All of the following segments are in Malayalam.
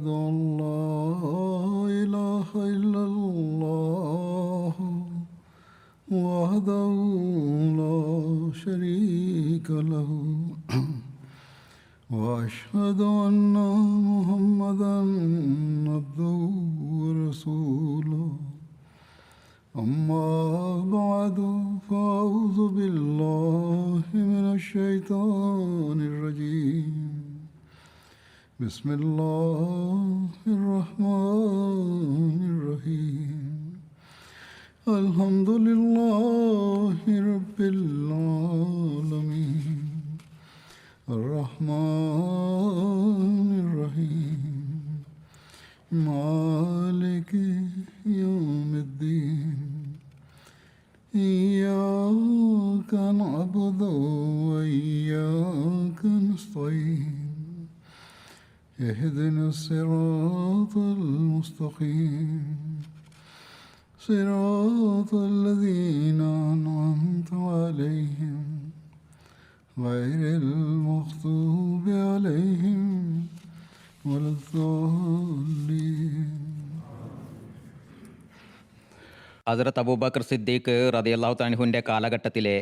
أن لا إله إلا الله وحده لا شريك له وأشهد أن محمدا عبده ورسوله أما بعد فأعوذ بالله من الشيطان الرجيم بسم الله الرحمن الرحيم الحمد لله رب العالمين الرحمن الرحيم مالك يوم الدين إياك نعبد وإياك نستعين اهدنا الصراط المستقيم صراط الذين أنعمت عليهم غير المغضوب عليهم ولا الضالين. ഹസ്രത്ത് അബൂബക്കർ സിദ്ദീഖ് റളിയല്ലാഹു അൻഹുവിൻ്റെ കാലഘട്ടത്തിലെ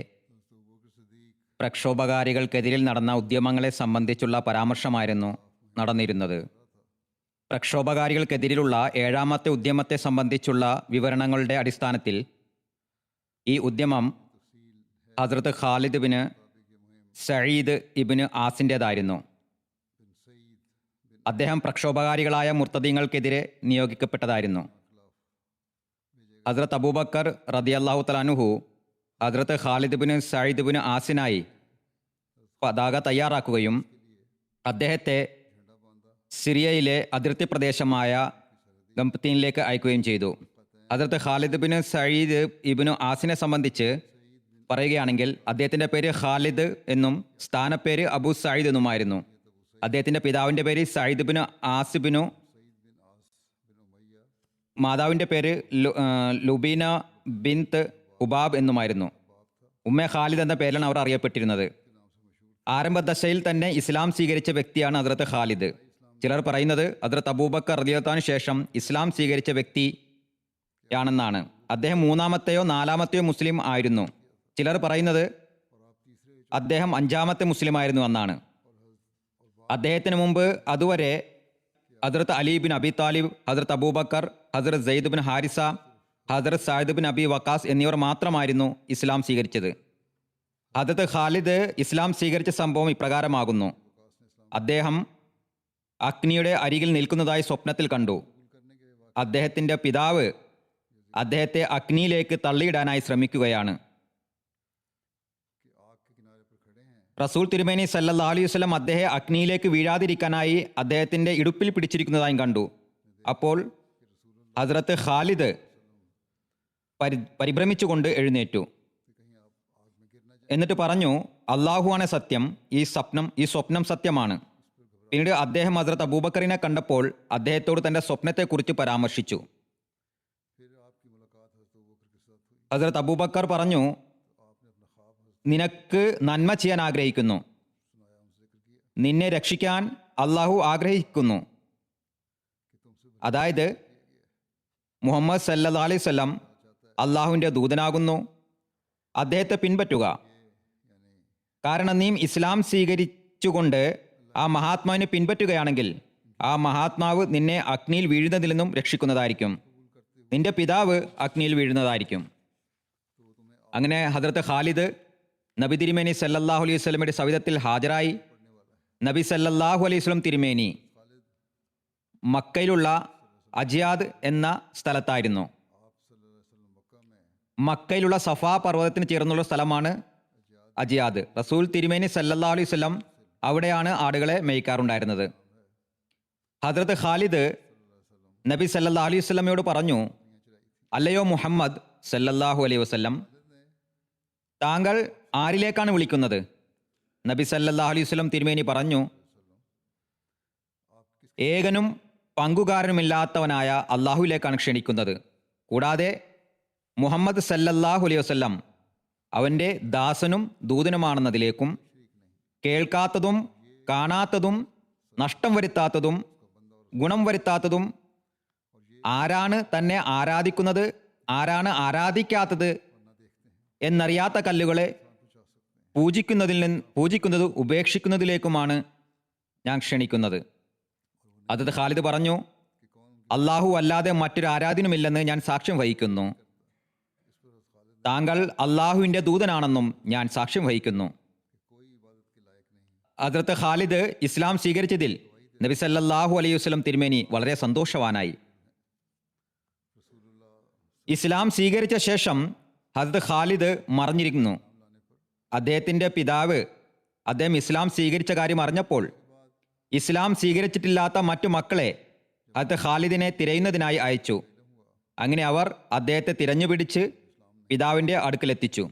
പ്രക്ഷോഭകാരികൾക്കെതിരിൽ നടന്ന ഉദ്യമങ്ങളെ സംബന്ധിച്ചുള്ള പരാമർശമായിരുന്നു നടന്നിരുന്നത്. പ്രക്ഷോഭകാരികൾക്കെതിരിലുള്ള 7ാമത്തെ ഉദ്യമത്തെ സംബന്ധിച്ചുള്ള വിവരണങ്ങളുടെ അടിസ്ഥാനത്തിൽ ഈ ഉദ്യമം ഹസ്രത്ത് ഖാലിദ് ബിൻ സഈദ് ഇബ്നു ആസിൻ്റേതായിരുന്നു. അദ്ദേഹം പ്രക്ഷോഭകാരികളായ മുർത്തദീങ്ങൾക്കെതിരെ നിയോഗിക്കപ്പെട്ടതായിരുന്നു. ഹസ്രത്ത് അബൂബക്കർ റളിയല്ലാഹു തആല അൻഹു ഹസ്രത്ത് ഖാലിദ് ബിൻ സഈദ് ബിൻ ആസിനായി പതാക തയ്യാറാക്കുകയും അദ്ദേഹത്തെ സിറിയയിലെ അതിർത്തി പ്രദേശമായ ഗംപത്തീനിലേക്ക് അയക്കുകയും ചെയ്തു. ഹസ്രത്ത് ഖാലിദ് ബിൻ സഈദ് ഇബ്നു ആസിനെ സംബന്ധിച്ച് പറയുകയാണെങ്കിൽ അദ്ദേഹത്തിൻ്റെ പേര് ഖാലിദ് എന്നും സ്ഥാനപ്പേര് അബൂ സഈദ് എന്നുമായിരുന്നു. അദ്ദേഹത്തിൻ്റെ പിതാവിൻ്റെ പേര് സഈദ് ബിൻ ആസ് ബിനു, മാതാവിൻ്റെ പേര് ലുബീന ബിൻത്ത് ഉബാബ് എന്നുമായിരുന്നു. ഉമ്മ ഖാലിദ് എന്ന പേരിലാണ് അവർ അറിയപ്പെട്ടിരുന്നത്. ആരംഭദശയിൽ തന്നെ ഇസ്ലാം സ്വീകരിച്ച വ്യക്തിയാണ് ഹസ്രത്ത് ഖാലിദ്. ചിലർ പറയുന്നത് ഹസ്രത്ത് അബൂബക്കർ റളിയല്ലാഹു ശേഷം ഇസ്ലാം സ്വീകരിച്ച വ്യക്തിയാണെന്നാണ്. അദ്ദേഹം 3ാമത്തെയോ 4ാമത്തെയോ മുസ്ലിം ആയിരുന്നു. ചിലർ പറയുന്നത് അദ്ദേഹം 5ാമത്തെ മുസ്ലിം ആയിരുന്നു എന്നാണ്. അദ്ദേഹത്തിന് മുമ്പ് അതുവരെ ഹസ്രത്ത് അലി ബിൻ അബി താലിബ്, ഹസ്രത്ത് അബൂബക്കർ, ഹസ്രത്ത് സെയ്ദ് ബിൻ ഹാരിസ, ഹസ്രത്ത് സഅദ് ബിൻ അബി വക്കാസ് എന്നിവർ മാത്രമായിരുന്നു ഇസ്ലാം സ്വീകരിച്ചത്. ഹസ്രത്ത് ഖാലിദ് ഇസ്ലാം സ്വീകരിച്ച സംഭവം ഇപ്രകാരമാകുന്നു. അദ്ദേഹം അഗ്നിയുടെ അരികിൽ നിൽക്കുന്നതായി സ്വപ്നത്തിൽ കണ്ടു. അദ്ദേഹത്തിൻ്റെ പിതാവ് അദ്ദേഹത്തെ അഗ്നിയിലേക്ക് തള്ളിയിടാനായി ശ്രമിക്കുകയാണ്. റസൂൽ തിരുമേനി സല്ലല്ലാഹു അലൈഹി വസല്ലം അദ്ദേഹം അഗ്നിയിലേക്ക് വീഴാതിരിക്കാനായി അദ്ദേഹത്തിൻ്റെ ഇടുപ്പിൽ പിടിച്ചിരിക്കുന്നതായും കണ്ടു. അപ്പോൾ ഹസ്രത്ത് ഖാലിദ് പരിഭ്രമിച്ചുകൊണ്ട് എഴുന്നേറ്റു. എന്നിട്ട് പറഞ്ഞു, അള്ളാഹുവാണ് സത്യം, ഈ സ്വപ്നം സത്യമാണ്. പിന്നീട് അദ്ദേഹം ഹസ്രത്ത് അബൂബക്കറിനെ കണ്ടപ്പോൾ അദ്ദേഹത്തോട് തൻ്റെ സ്വപ്നത്തെക്കുറിച്ച് പരാമർശിച്ചു. ഹസ്രത്ത് അബൂബക്കർ പറഞ്ഞു, നിനക്ക് നന്മ ചെയ്യാൻ ആഗ്രഹിക്കുന്നു, നിന്നെ രക്ഷിക്കാൻ അള്ളാഹു ആഗ്രഹിക്കുന്നു. അതായത് മുഹമ്മദ് സല്ലല്ലാഹു അലൈഹി വസല്ലം അള്ളാഹുവിൻ്റെ ദൂതനാകുന്നു, അദ്ദേഹത്തെ പിൻപറ്റുക. കാരണം നീ ഇസ്ലാം സ്വീകരിച്ചുകൊണ്ട് ആ മഹാത്മാവിനെ പിൻപറ്റുകയാണെങ്കിൽ ആ മഹാത്മാവ് നിന്നെ അഗ്നിയിൽ വീഴുന്നതിൽ നിന്നും രക്ഷിക്കുന്നതായിരിക്കും, നിന്റെ പിതാവ് അഗ്നിയിൽ വീഴുന്നതായിരിക്കും. അങ്ങനെ ഹസ്രത്ത് ഖാലിദ് നബി തിരുമേനി സല്ലല്ലാഹു അലൈഹി വസല്ലമയുടെ സവിധത്തിൽ ഹാജരായി. നബി സല്ലല്ലാഹു അലൈഹി വസല്ലം തിരുമേനി മക്കയിലുള്ള അജിയാദ് എന്ന സ്ഥലത്തായിരുന്നു. മക്കയിലുള്ള സഫാ പർവ്വതത്തിന് ചേർന്നുള്ള സ്ഥലമാണ് അജിയാദ്. റസൂൽ തിരുമേനി സല്ലല്ലാഹു അലൈഹി വസല്ലം അവിടെയാണ് ആടുകളെ മേയ്ക്കാറുണ്ടായിരുന്നത്. ഹദ്രത്ത് ഖാലിദ് നബി സല്ലല്ലാഹു അലൈഹി വസല്ലമയോട് പറഞ്ഞു, അല്ലയോ മുഹമ്മദ് സല്ലല്ലാഹു അലൈഹി വസല്ലം, താങ്കൾ ആരിലേക്കാണ് വിളിക്കുന്നത്? നബി സല്ലല്ലാഹു അലൈഹി വസല്ലം തിരുമേനി പറഞ്ഞു, ഏകനും പങ്കുകാരനുമില്ലാത്തവനായ അള്ളാഹുവിലേക്കാണ് ക്ഷണിക്കുന്നത്. കൂടാതെ മുഹമ്മദ് സല്ലല്ലാഹു അലൈഹി വസല്ലം അവൻ്റെ ദാസനും ദൂതനുമാണെന്നതിലേക്കും കേൾക്കാത്തതും കാണാത്തതും നഷ്ടം വരുത്താത്തതും ഗുണം വരുത്താത്തതും ആരാണ് തന്നെ ആരാധിക്കുന്നത് ആരാണ് ആരാധിക്കാത്തത് എന്നറിയാത്ത കല്ലുകളെ പൂജിക്കുന്നത് ഉപേക്ഷിക്കുന്നതിലേക്കുമാണ് ഞാൻ ക്ഷണിക്കുന്നത്. ഹദ്റത്ത് ഖാലിദ് പറഞ്ഞു, അള്ളാഹു അല്ലാതെ മറ്റൊരു ആരാധനയുമില്ലെന്ന് ഞാൻ സാക്ഷ്യം വഹിക്കുന്നു. താങ്കൾ അള്ളാഹുവിൻ്റെ ദൂതനാണെന്നും ഞാൻ സാക്ഷ്യം വഹിക്കുന്നു. ഹദ്റത്ത് ഖാലിദ് ഇസ്ലാം സ്വീകരിച്ചതിൽ നബി സല്ലല്ലാഹു അലൈഹി വസല്ലം തിരുമേനി വളരെ സന്തോഷവാനായി. ഇസ്ലാം സ്വീകരിച്ച ശേഷം ഹദ്റത്ത് ഖാലിദ് മറിഞ്ഞിരിക്കുന്നു. അദ്ദേഹത്തിൻ്റെ പിതാവ് അദ്ദേഹം ഇസ്ലാം സ്വീകരിച്ച കാര്യം അറിഞ്ഞപ്പോൾ ഇസ്ലാം സ്വീകരിച്ചിട്ടില്ലാത്ത മറ്റു മക്കളെ ഹദ്റത്ത് ഖാലിദിനെ തിരയുന്നതിനായി അയച്ചു. അങ്ങനെ അവർ അദ്ദേഹത്തെ തിരഞ്ഞുപിടിച്ച് പിതാവിൻ്റെ അടുക്കലെത്തിച്ചു.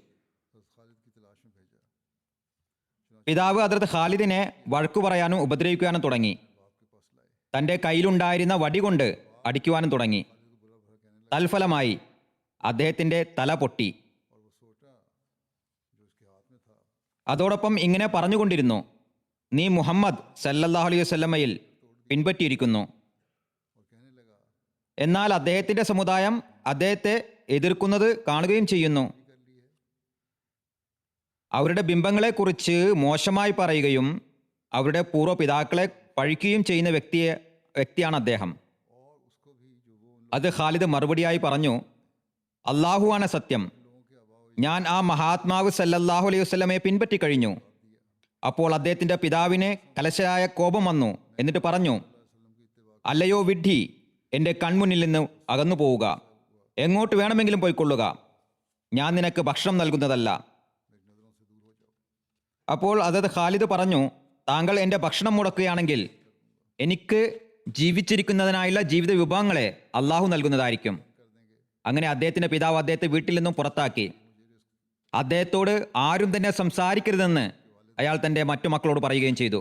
പിതാവ് ഹദ്റത്ത് ഖാലിദിനെ വഴക്കു പറയാനും ഉപദ്രവിക്കുവാനും തുടങ്ങി. തൻ്റെ കയ്യിലുണ്ടായിരുന്ന വടി കൊണ്ട് അടിക്കുവാനും തുടങ്ങി. തൽഫലമായി അദ്ദേഹത്തിൻ്റെ തല പൊട്ടി. അതോടൊപ്പം ഇങ്ങനെ പറഞ്ഞുകൊണ്ടിരുന്നു, നീ മുഹമ്മദ് സല്ലല്ലാഹു അലൈഹി വസല്ലമയിൽ പിൻപറ്റിയിരിക്കുന്നു. എന്നാൽ അദ്ദേഹത്തിൻ്റെ സമുദായം അദ്ദേഹത്തെ എതിർക്കുന്നത് കാണുകയും ചെയ്യുന്നു. അവരുടെ ബിംബങ്ങളെക്കുറിച്ച് മോശമായി പറയുകയും അവരുടെ പൂർവ്വപിതാക്കളെ പഴിക്കുകയും ചെയ്യുന്ന വ്യക്തിയാണ് അദ്ദേഹം. അത് ഖാലിദ് മറുപടിയായി പറഞ്ഞു, അള്ളാഹുവാണ് സത്യം, ഞാൻ ആ മഹാത്മാവ് സല്ലല്ലാഹു അലൈഹി വസല്ലമയെ പിൻപറ്റിക്കഴിഞ്ഞു. അപ്പോൾ അദ്ദേഹത്തിൻ്റെ പിതാവിന് കലശലായ കോപം വന്നു. എന്നിട്ട് പറഞ്ഞു, അല്ലയോ വിഡ്ഢി, എൻ്റെ കൺമുന്നിൽ നിന്ന് അകന്നു പോവുക, എങ്ങോട്ട് വേണമെങ്കിലും പോയിക്കൊള്ളുക, ഞാൻ നിനക്ക് ഭക്ഷണം നൽകുന്നതല്ല. അപ്പോൾ ഹദ്റത്ത് ഖാലിദ് പറഞ്ഞു, താങ്കൾ എൻ്റെ ഭക്ഷണം മുടക്കുകയാണെങ്കിൽ എനിക്ക് ജീവിച്ചിരിക്കുന്നതിനായുള്ള ജീവിത വിഭവങ്ങളെ അള്ളാഹു നൽകുന്നതായിരിക്കും. അങ്ങനെ അദ്ദേഹത്തിൻ്റെ പിതാവ് അദ്ദേഹത്തെ വീട്ടിൽ നിന്നും പുറത്താക്കി. അദ്ദേഹത്തോട് ആരും തന്നെ സംസാരിക്കരുതെന്ന് അയാൾ തൻ്റെ മറ്റു മക്കളോട് പറയുകയും ചെയ്തു.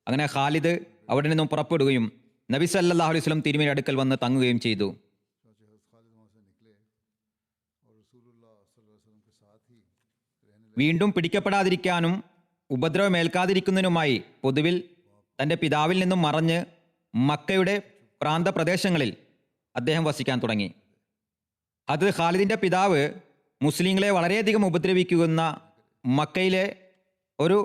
അങ്ങനെ ഖാലിദ് അവിടെ നിന്നും പുറപ്പെടുകയും നബി സല്ലല്ലാഹു അലൈഹി വസല്ലം തിരുമേനി അടുക്കൽ വന്ന് തങ്ങുകയും ചെയ്തു. വീണ്ടും പിടിക്കപ്പെടാതിരിക്കാനും ഉപദ്രവമേൽക്കാതിരിക്കുന്നതിനുമായി പൊതുവിൽ തൻ്റെ പിതാവിൽ നിന്നും മറഞ്ഞ് മക്കയുടെ പ്രാന്തപ്രദേശങ്ങളിൽ അദ്ദേഹം വസിക്കാൻ തുടങ്ങി. അത് ഖാലിദിൻ്റെ പിതാവ് മുസ്ലിങ്ങളെ വളരെയധികം ഉപദ്രവിക്കുന്ന മക്കയിലെ ഒരു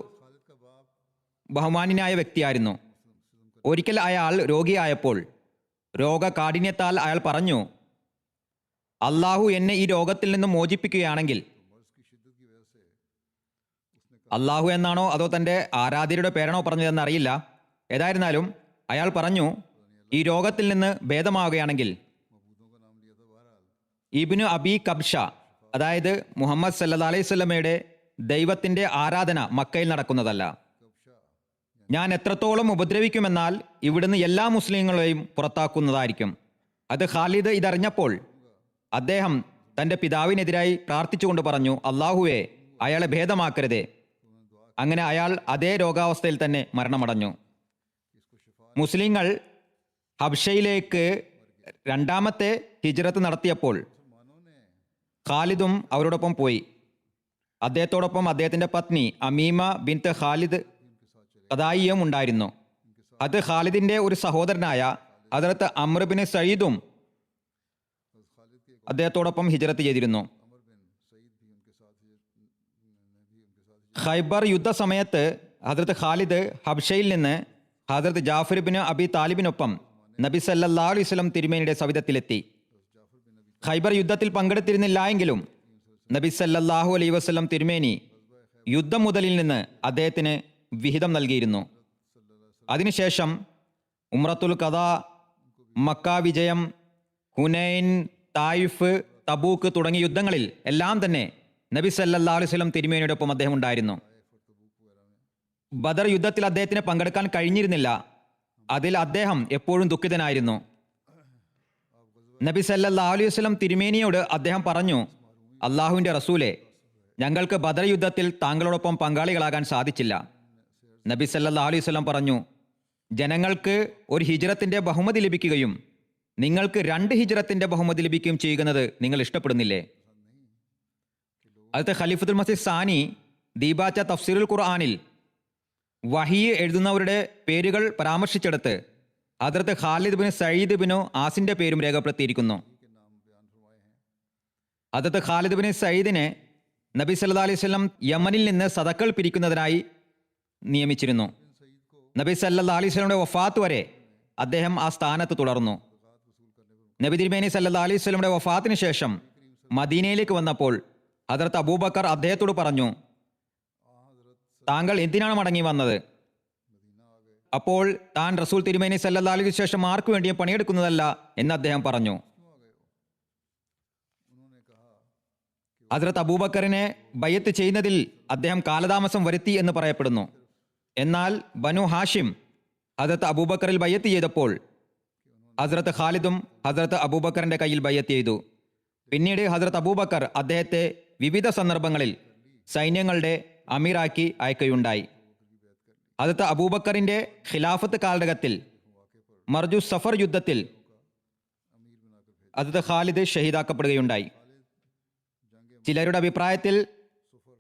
ബഹുമാന്യനായ വ്യക്തിയായിരുന്നു. ഒരിക്കൽ അയാൾ രോഗിയായപ്പോൾ രോഗകാഠിന്യത്താൽ അയാൾ പറഞ്ഞു, അള്ളാഹു എന്നെ ഈ രോഗത്തിൽ നിന്നും മോചിപ്പിക്കുകയാണെങ്കിൽ, അള്ളാഹു എന്നാണോ അതോ തൻ്റെ ആരാധ്യരുടെ പേരാണോ പറഞ്ഞതെന്ന് അറിയില്ല, ഏതായിരുന്നാലും അയാൾ പറഞ്ഞു, ഈ രോഗത്തിൽ നിന്ന് ഭേദമാവുകയാണെങ്കിൽ ഇബ്നു അബി കബ്ഷ, അതായത് മുഹമ്മദ് സല്ലല്ലാഹു അലൈഹി വസല്ലമയുടെ ദൈവത്തിൻ്റെ ആരാധന മക്കയിൽ നടക്കുന്നതല്ല. ഞാൻ എത്രത്തോളം ഉപദ്രവിക്കുമെന്നാൽ ഇവിടുന്ന് എല്ലാ മുസ്ലിങ്ങളെയും പുറത്താക്കുന്നതായിരിക്കും. അത് ഖാലിദ് ഇതറിഞ്ഞപ്പോൾ അദ്ദേഹം തൻ്റെ പിതാവിനെതിരായി പ്രാർത്ഥിച്ചുകൊണ്ട് പറഞ്ഞു, അള്ളാഹുവേ, അയാളെ ഭേദമാക്കരുതേ. അങ്ങനെ അയാൾ അതേ രോഗാവസ്ഥയിൽ തന്നെ മരണമടഞ്ഞു. മുസ്ലിങ്ങൾ ഹബ്ഷയിലേക്ക് രണ്ടാമത്തെ ഹിജ്റത്ത് നടത്തിയപ്പോൾ ഖാലിദും അവരോടൊപ്പം പോയി. അദ്ദേഹത്തോടൊപ്പം അദ്ദേഹത്തിൻ്റെ പത്നി അമീമ ബിൻത്ത് ഖാലിദ് ഖദായിയും ഉണ്ടായിരുന്നു. അത് ഖാലിദിൻ്റെ ഒരു സഹോദരനായ ഹദ്റത്ത് അംർ ബിൻ സയ്യിദും അദ്ദേഹത്തോടൊപ്പം ഹിജ്റത്ത് ചെയ്തിരുന്നു. ഖൈബർ യുദ്ധസമയത്ത് ഹദ്റത്ത് ഖാലിദ് ഹബ്ഷയിൽ നിന്ന് ഹദ്റത്ത് ജാഫർ ബിൻ അബി താലിബിനൊപ്പം നബി സല്ലല്ലാഹു അലൈഹി വസല്ലം തിരുമേനിയുടെ സവിധത്തിലെത്തി. ഖൈബർ യുദ്ധത്തിൽ പങ്കെടുത്തിരുന്നില്ല എങ്കിലും നബി സല്ലല്ലാഹു അലൈഹി വസല്ലം തിരുമേനി യുദ്ധം മുതലിൽ നിന്ന് അദ്ദേഹത്തിന് വിഹിതം നൽകിയിരുന്നു. അതിനുശേഷം ഉംറത്തുൽ ഖദാ, മക്ക വിജയം, ഹുനൈൻ, തായിഫ്, തബൂക്ക് തുടങ്ങിയ യുദ്ധങ്ങളിൽ എല്ലാം തന്നെ നബി സല്ലല്ലാഹു അലൈഹി വസല്ലം തിരുമേനിയോടൊപ്പം അദ്ദേഹം ഉണ്ടായിരുന്നു. ബദർ യുദ്ധത്തിൽ അദ്ദേഹത്തിന് പങ്കെടുക്കാൻ കഴിഞ്ഞിരുന്നില്ല. അതിൽ അദ്ദേഹം എപ്പോഴും ദുഃഖിതനായിരുന്നു. നബി സല്ലല്ലാഹു അലൈഹി വസല്ലം തിരുമേനിയോട് അദ്ദേഹം പറഞ്ഞു, അള്ളാഹുവിൻ്റെ റസൂലെ, ഞങ്ങൾക്ക് ബദർ യുദ്ധത്തിൽ താങ്കളോടൊപ്പം പങ്കാളികളാകാൻ സാധിച്ചില്ല. നബി സല്ലല്ലാഹു അലൈഹി വസല്ലം പറഞ്ഞു, ജനങ്ങൾക്ക് ഒരു ഹിജ്റത്തിൻ്റെ ബഹുമതി ലഭിക്കുകയും നിങ്ങൾക്ക് 2 ഹിജ്റത്തിൻ്റെ ബഹുമതി ലഭിക്കുകയും ചെയ്യുന്നത് നിങ്ങൾ ഇഷ്ടപ്പെടുന്നില്ലേ? അടുത്ത ഖലീഫത്തുൽ മസീഹ് സാനി ദീബാച്ച തഫ്സീറുൽ ഖുർആനിൽ വഹി എഴുതുന്നവരുടെ പേരുകൾ പരാമർശിച്ചെടുത്ത് ഹദ്രത്ത് ഖാലിദ് ബിൻ സയ്യിദ് ബിനു ആസിന്റെ പേരും രേഖപ്പെടുത്തിയിരിക്കുന്നു. ഹദ്രത്ത് ഖാലിദ് ബിൻ സയ്യിദിനെ നബി സല്ലല്ലാഹു അലൈഹി വസല്ലം യമനിൽ നിന്ന് സദക്കകൾ പിരിക്കുന്നതിനായി നിയമിച്ചിരുന്നു. നബി സല്ലല്ലാഹു അലൈഹി വസല്ലമയുടെ വഫാത്ത് വരെ അദ്ദേഹം ആ സ്ഥാനത്ത് തുടർന്നു. നബി തിരുമേനി സല്ലല്ലാഹു അലൈഹി വസല്ലമയുടെ വഫാത്തിന് ശേഷം മദീനയിലേക്ക് വന്നപ്പോൾ ഹദ്രത്ത് അബൂബക്കർ അദ്ദേഹത്തോട് പറഞ്ഞു, താങ്കൾ എന്തിനാണ് മടങ്ങി വന്നത്? അപ്പോൾ താൻ റസൂൽ തിരുമേനി സല്ലല്ലാഹു അലൈഹി വസല്ലം ശേഷം ആർക്കു വേണ്ടിയും പണിയെടുക്കുന്നതല്ല എന്ന് അദ്ദേഹം പറഞ്ഞു. ഹദ്രത്ത് അബൂബക്കറിനെ ബയ്യത്ത് ചെയ്യുന്നതിൽ അദ്ദേഹം കാലതാമസം വരുത്തി എന്ന് പറയപ്പെടുന്നു. എന്നാൽ ബനു ഹാഷിം ഹദ്രത്ത് അബൂബക്കറിൽ ബയ്യത്ത് ചെയ്തപ്പോൾ ഹദ്രത്ത് ഖാലിദും ഹദ്രത്ത് അബൂബക്കറിന്റെ കയ്യിൽ ബയ്യത്ത് ചെയ്തു. പിന്നീട് ഹദ്രത്ത് അബൂബക്കർ അദ്ദേഹത്തെ വിവിധ സന്ദർഭങ്ങളിൽ സൈന്യങ്ങളുടെ അമീറാക്കി അയക്കുകയുണ്ടായി. ഹദ്രത്ത് അബൂബക്കറിന്റെ ഖിലാഫത്ത് കാലഘട്ടത്തിൽ മർജു സഫർ യുദ്ധത്തിൽ ഹദ്രത്ത് ഖാലിദ് ഷഹീദാക്കപ്പെടുകയുണ്ടായി. ചിലരുടെ അഭിപ്രായത്തിൽ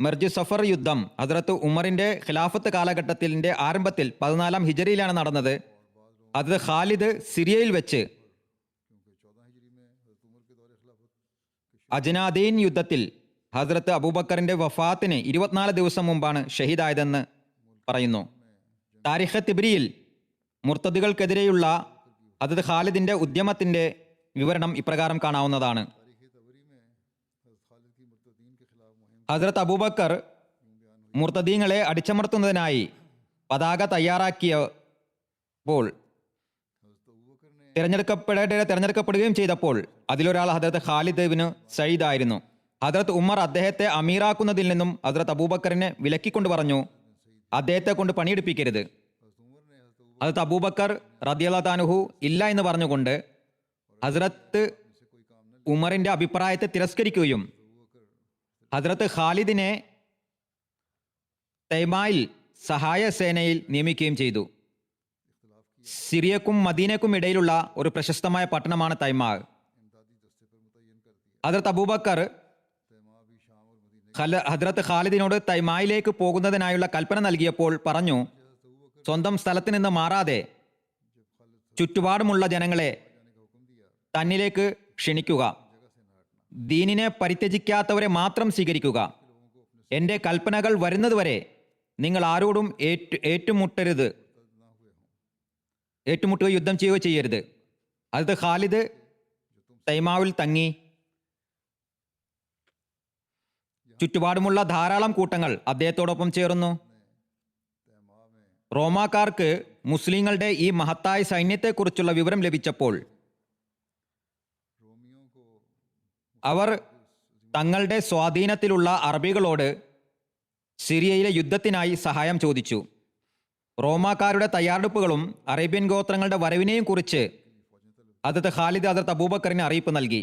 മർജു സഫർ യുദ്ധം ഹദ്രത്ത് ഉമറിന്റെ ഖിലാഫത്ത് കാലഘട്ടത്തിന്റെ ആരംഭത്തിൽ 14 ഹിജറിയിലാണ് നടന്നത്. ഹദ്രത്ത് ഖാലിദ് സിറിയയിൽ വെച്ച് അജ്നാദീൻ യുദ്ധത്തിൽ ഹദ്രത്ത് അബൂബക്കറിന്റെ വഫാത്തിന് 24 ദിവസം മുമ്പാണ് ഷഹീദായതെന്ന് പറയുന്നു. താരിഖ് തിബ്രിയിൽ മുർത്തദികൾക്കെതിരെയുള്ള ഹദ്രത്ത് ഖാലിദിന്റെ ഉദ്യമത്തിന്റെ വിവരണം ഇപ്രകാരം കാണാവുന്നതാണ്. ഹദ്രത്ത് അബൂബക്കർ മുർത്തദീങ്ങളെ അടിച്ചമർത്തുന്നതിനായി പതാക തയ്യാറാക്കിയപ്പോൾ തിരഞ്ഞെടുക്കപ്പെടുകയും ചെയ്തപ്പോൾ അതിലൊരാൾ ഹദ്രത്ത് ഖാലിദ് ബിൻ സയ്യിദ് ആയിരുന്നു. ഹദ്രത്ത് ഉമർ അദ്ദേഹത്തെ അമീറാക്കുന്നതിൽ നിന്നും ഹദ്രത്ത് അബൂബക്കറിനെ വിലക്കിക്കൊണ്ട് പറഞ്ഞു, അദ്ദേഹത്തെ കൊണ്ട് പണിയെടുപ്പിക്കരുത്. ഹദ്രത്ത് അബൂബക്കർ റളിയല്ലാഹു അൻഹു ഇല്ല എന്ന് പറഞ്ഞുകൊണ്ട് ഹദ്രത്ത് ഉമറിന്റെ അഭിപ്രായത്തെ തിരസ്കരിക്കുകയും ഹദ്രത്ത് ഖാലിദിനെ തൈമായിൽ സഹായ സേനയിൽ നിയമിക്കുകയും ചെയ്തു. സിറിയക്കും മദീനക്കും ഇടയിലുള്ള ഒരു പ്രശസ്തമായ പട്ടണമാണ് തൈമാ. ഹദ്രത്ത് അബൂബക്കർ ഹദ്രത്ത് ഖാലിദിനോട് തൈമായിലേക്ക് പോകുന്നതിനായുള്ള കൽപ്പന നൽകിയപ്പോൾ പറഞ്ഞു, സ്വന്തം സ്ഥലത്ത് നിന്ന് മാറാതെ ചുറ്റുപാടുമുള്ള ജനങ്ങളെ തന്നിലേക്ക് ക്ഷണിക്കുക, ദീനിനെ പരിത്യജിക്കാത്തവരെ മാത്രം സ്വീകരിക്കുക, എൻ്റെ കൽപ്പനകൾ വരുന്നതുവരെ നിങ്ങൾ ആരോടും ഏറ്റുമുട്ടുക യുദ്ധം ചെയ്യുകയോ ചെയ്യരുത്. അത് ഖാലിദ് തൈമാവിൽ തങ്ങി. ചുറ്റുപാടുമുള്ള ധാരാളം കൂട്ടങ്ങൾ അദ്ദേഹത്തോടൊപ്പം ചേർന്നു. റോമാക്കാർക്ക് മുസ്ലിങ്ങളുടെ ഈ മഹത്തായ സൈന്യത്തെക്കുറിച്ചുള്ള വിവരം ലഭിച്ചപ്പോൾ അവർ തങ്ങളുടെ സ്വാധീനത്തിലുള്ള അറബികളോട് സിറിയയിലെ യുദ്ധത്തിനായി സഹായം ചോദിച്ചു. റോമാക്കാരുടെ തയ്യാറെടുപ്പുകളും അറേബ്യൻ ഗോത്രങ്ങളുടെ വരവിനെയും കുറിച്ച് ഹദ്രത്ത് ഖാലിദ് ഹദ്രത്ത് അബൂബക്കറിന് അറിയിപ്പ് നൽകി.